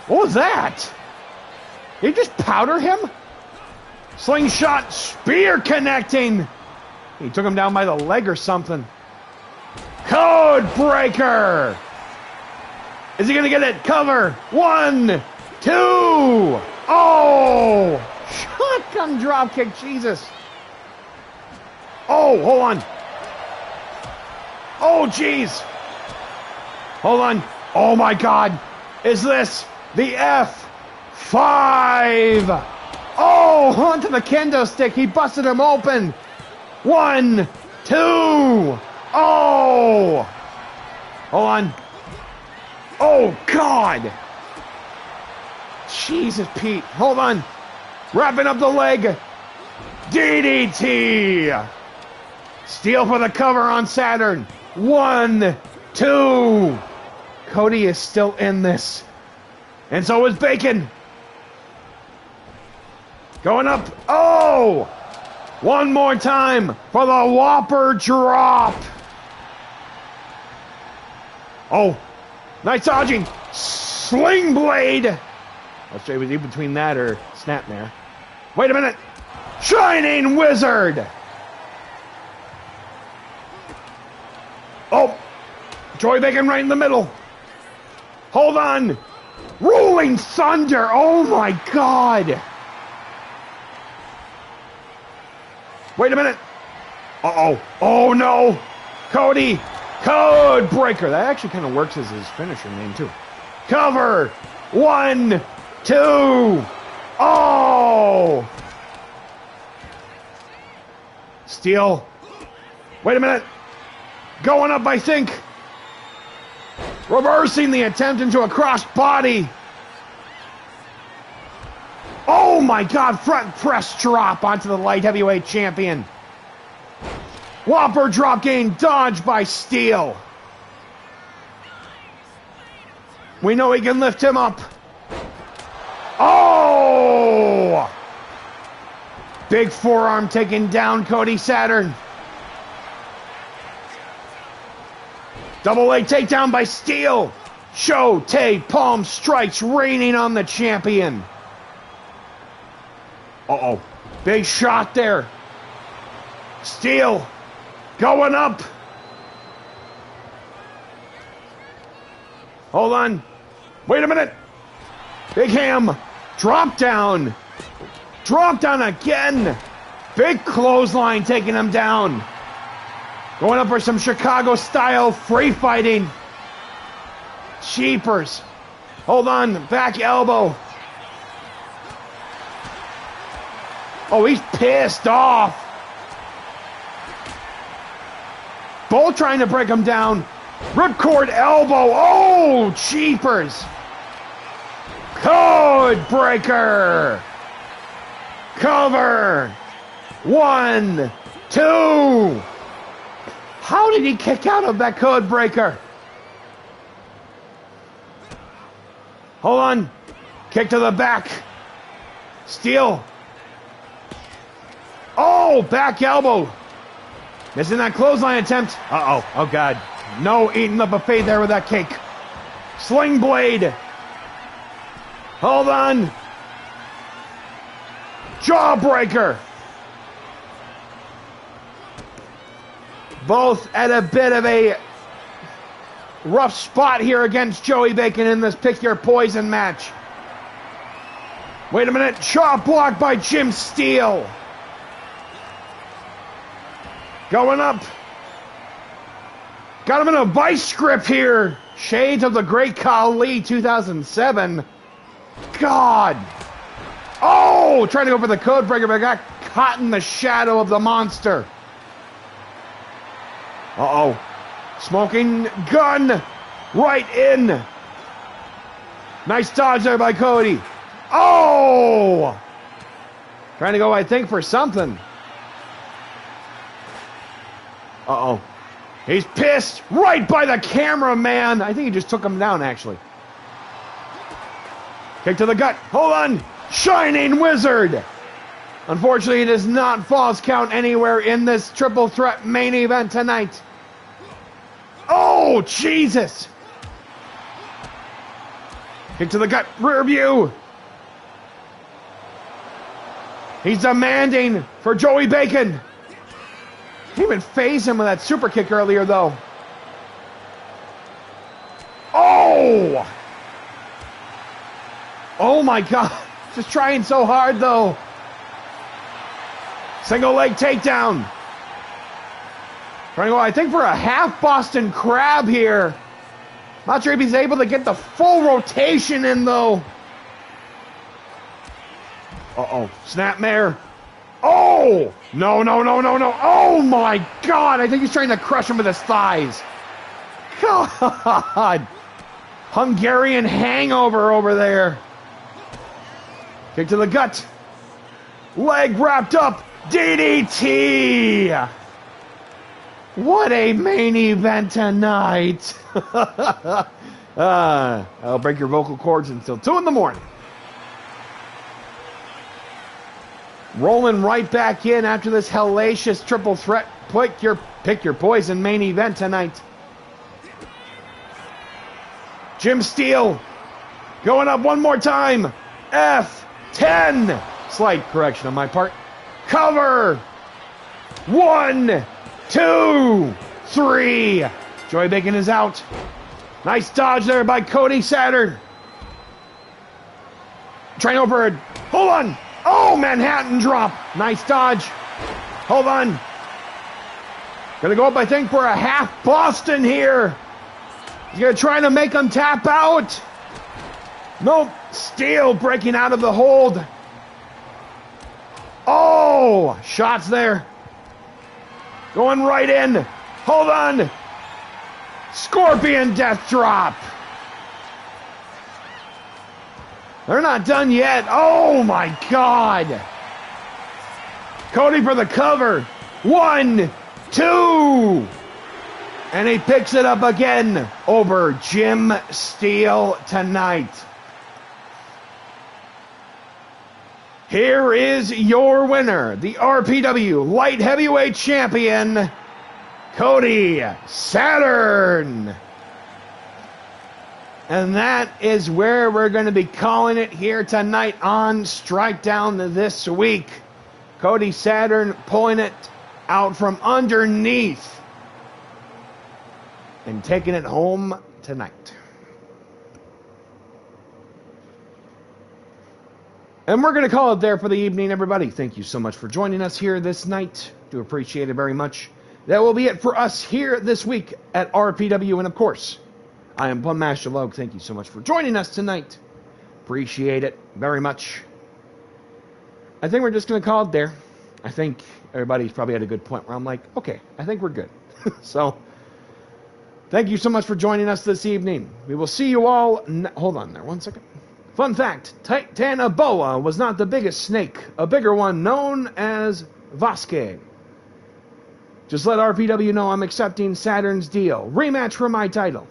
What was that? Did he just powder him? Slingshot spear connecting. He took him down by the leg or something. Code breaker. Is he going to get it? Cover. 1, 2. Oh! Shotgun dropkick, Jesus. Oh, hold on. Oh, jeez. Hold on. Oh, my God. Is this the F5? Oh, onto the kendo stick. He busted him open. 1, 2. Oh. Hold on. Oh, God. Jesus, Pete. Hold on. Wrapping up the leg. DDT. Steele for the cover on Saturn. 1, 2. Cody is still in this. And so is Bacon. Going up. Oh! One more time for the Whopper drop. Oh. Nice dodging. Sling blade. Let's say it was in between that or Snapmare. Wait a minute. Shining Wizard. Oh. Joey Bacon right in the middle. Hold on. Rolling Thunder. Oh my God. Wait a minute. Uh-oh. Oh no. Cody. Code Breaker. That actually kind of works as his finisher name too. Cover. 1, 2. Oh. Steal. Wait a minute. Going up, I think. Reversing the attempt into a crossbody. Oh my God, front press drop onto the light heavyweight champion. Whopper drop gain, dodged by Steele. We know he can lift him up. Oh! Big forearm taking down Cody Saturn. Double leg takedown by Steele. Shotei palm strikes raining on the champion. Uh-oh. Big shot there. Steele going up. Hold on. Wait a minute. Big ham. Drop down. Drop down again. Big clothesline taking him down. Going up for some Chicago-style free fighting. Cheapers. Hold on. Back elbow. Oh, he's pissed off. Both trying to break him down. Ripcord elbow. Oh, cheapers. Code Breaker. Cover. 1, 2. How did he kick out of that Code Breaker? Hold on. Kick to the back. Steele. Oh, back elbow. Missing that clothesline attempt. Uh-oh. Oh, God. No eating the buffet there with that cake. Sling blade. Hold on. Jawbreaker. Both at a bit of a rough spot here against Joey Bacon in this Pick Your Poison match. Wait a minute. Chop block by Jim Steele. Going up. Got him in a vice grip here. Shades of the Great Khali 2007. God. Oh, trying to go for the Code Breaker, but got caught in the shadow of the monster. Uh-oh. Smoking gun. Right in. Nice dodge there by Cody. Oh! Trying to go, I think, for something. Uh-oh. He's pissed. Right by the cameraman. I think he just took him down, actually. Kick to the gut. Hold on. Shining Wizard. Unfortunately, it does not falls count anywhere in this triple threat main event tonight. Oh, Jesus. Kick to the gut. Rear view. He's demanding for Joey Bacon. He even phased him with that super kick earlier, though. Oh! Oh, my God. Just trying so hard, though. Single leg takedown. Trying to go, I think, for a half Boston Crab here. Not sure if he's able to get the full rotation in, though. Uh-oh. Snapmare. Oh! No, no, no, no, no. Oh, my God. I think he's trying to crush him with his thighs. God. Hungarian hangover over there. Kick to the gut. Leg wrapped up. DDT. What a main event tonight. I'll break your vocal cords until 2 in the morning. Rolling right back in after this hellacious triple threat pick your poison main event tonight. Jim Steele going up one more time. F10. Slight correction on my part. Cover. 1, 2, 3. Joey Bacon is out. Nice dodge there by Cody Saturn. Train bird. Hold on. Oh, Manhattan drop. Nice dodge. Hold on. Gonna go up, I think, for a half Boston here. He's gonna try to make him tap out. Nope. Steel breaking out of the hold. Oh, shots there. Going right in. Hold on. Scorpion death drop. They're not done yet. Oh my God. Cody for the cover. 1, 2. And he picks it up again over Jim Steele tonight. Here is your winner, the RPW Light Heavyweight Champion, Cody Saturn. And that is where we're going to be calling it here tonight on Strikedown this week. Cody Saturn pulling it out from underneath and taking it home tonight. And we're going to call it there for the evening, everybody. Thank you so much for joining us here this night. Do appreciate it very much. That will be it for us here this week at RPW. And of course, I am Plum Master Logue. Thank you so much for joining us tonight. Appreciate it very much. I think we're just going to call it there. I think everybody's probably at a good point where I'm like, okay, I think we're good. So, thank you so much for joining us this evening. We will see you all... Hold on there, 1 second. Fun fact, Titanoboa was not the biggest snake. A bigger one known as Vasque. Just let RPW know I'm accepting Saturn's deal. Rematch for my title.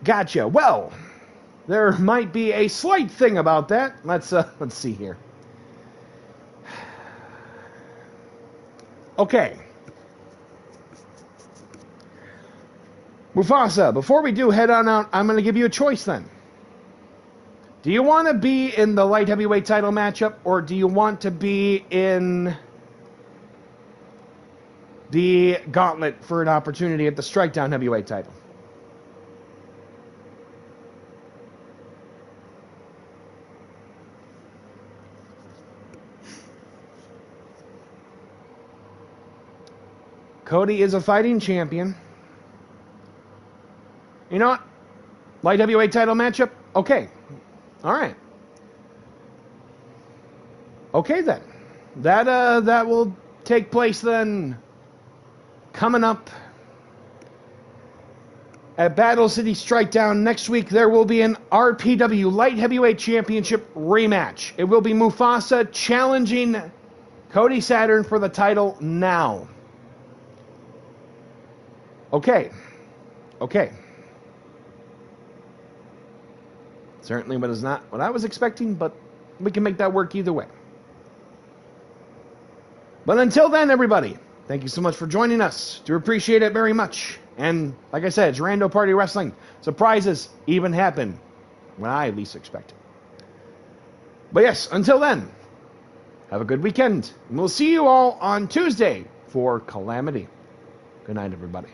Gotcha. Well, there might be a slight thing about that. Let's see here. Okay. Mufasa, before we do head on out, I'm going to give you a choice then. Do you want to be in the light heavyweight title matchup, or do you want to be in the gauntlet for an opportunity at the Strikedown heavyweight title? Cody is a fighting champion. You know what? Light heavyweight title matchup? Okay. All right. Okay then. That will take place then coming up at Battle City Strikedown next week. There will be an RPW Light Heavyweight Championship rematch. It will be Mufasa challenging Cody Saturn for the title now. Okay. Okay. Certainly what is not what I was expecting, but we can make that work either way. But until then, everybody, thank you so much for joining us. Do appreciate it very much. And like I said, it's Rando Party Wrestling. Surprises even happen when I least expect it. But yes, until then, have a good weekend. And we'll see you all on Tuesday for Calamity. Good night, everybody.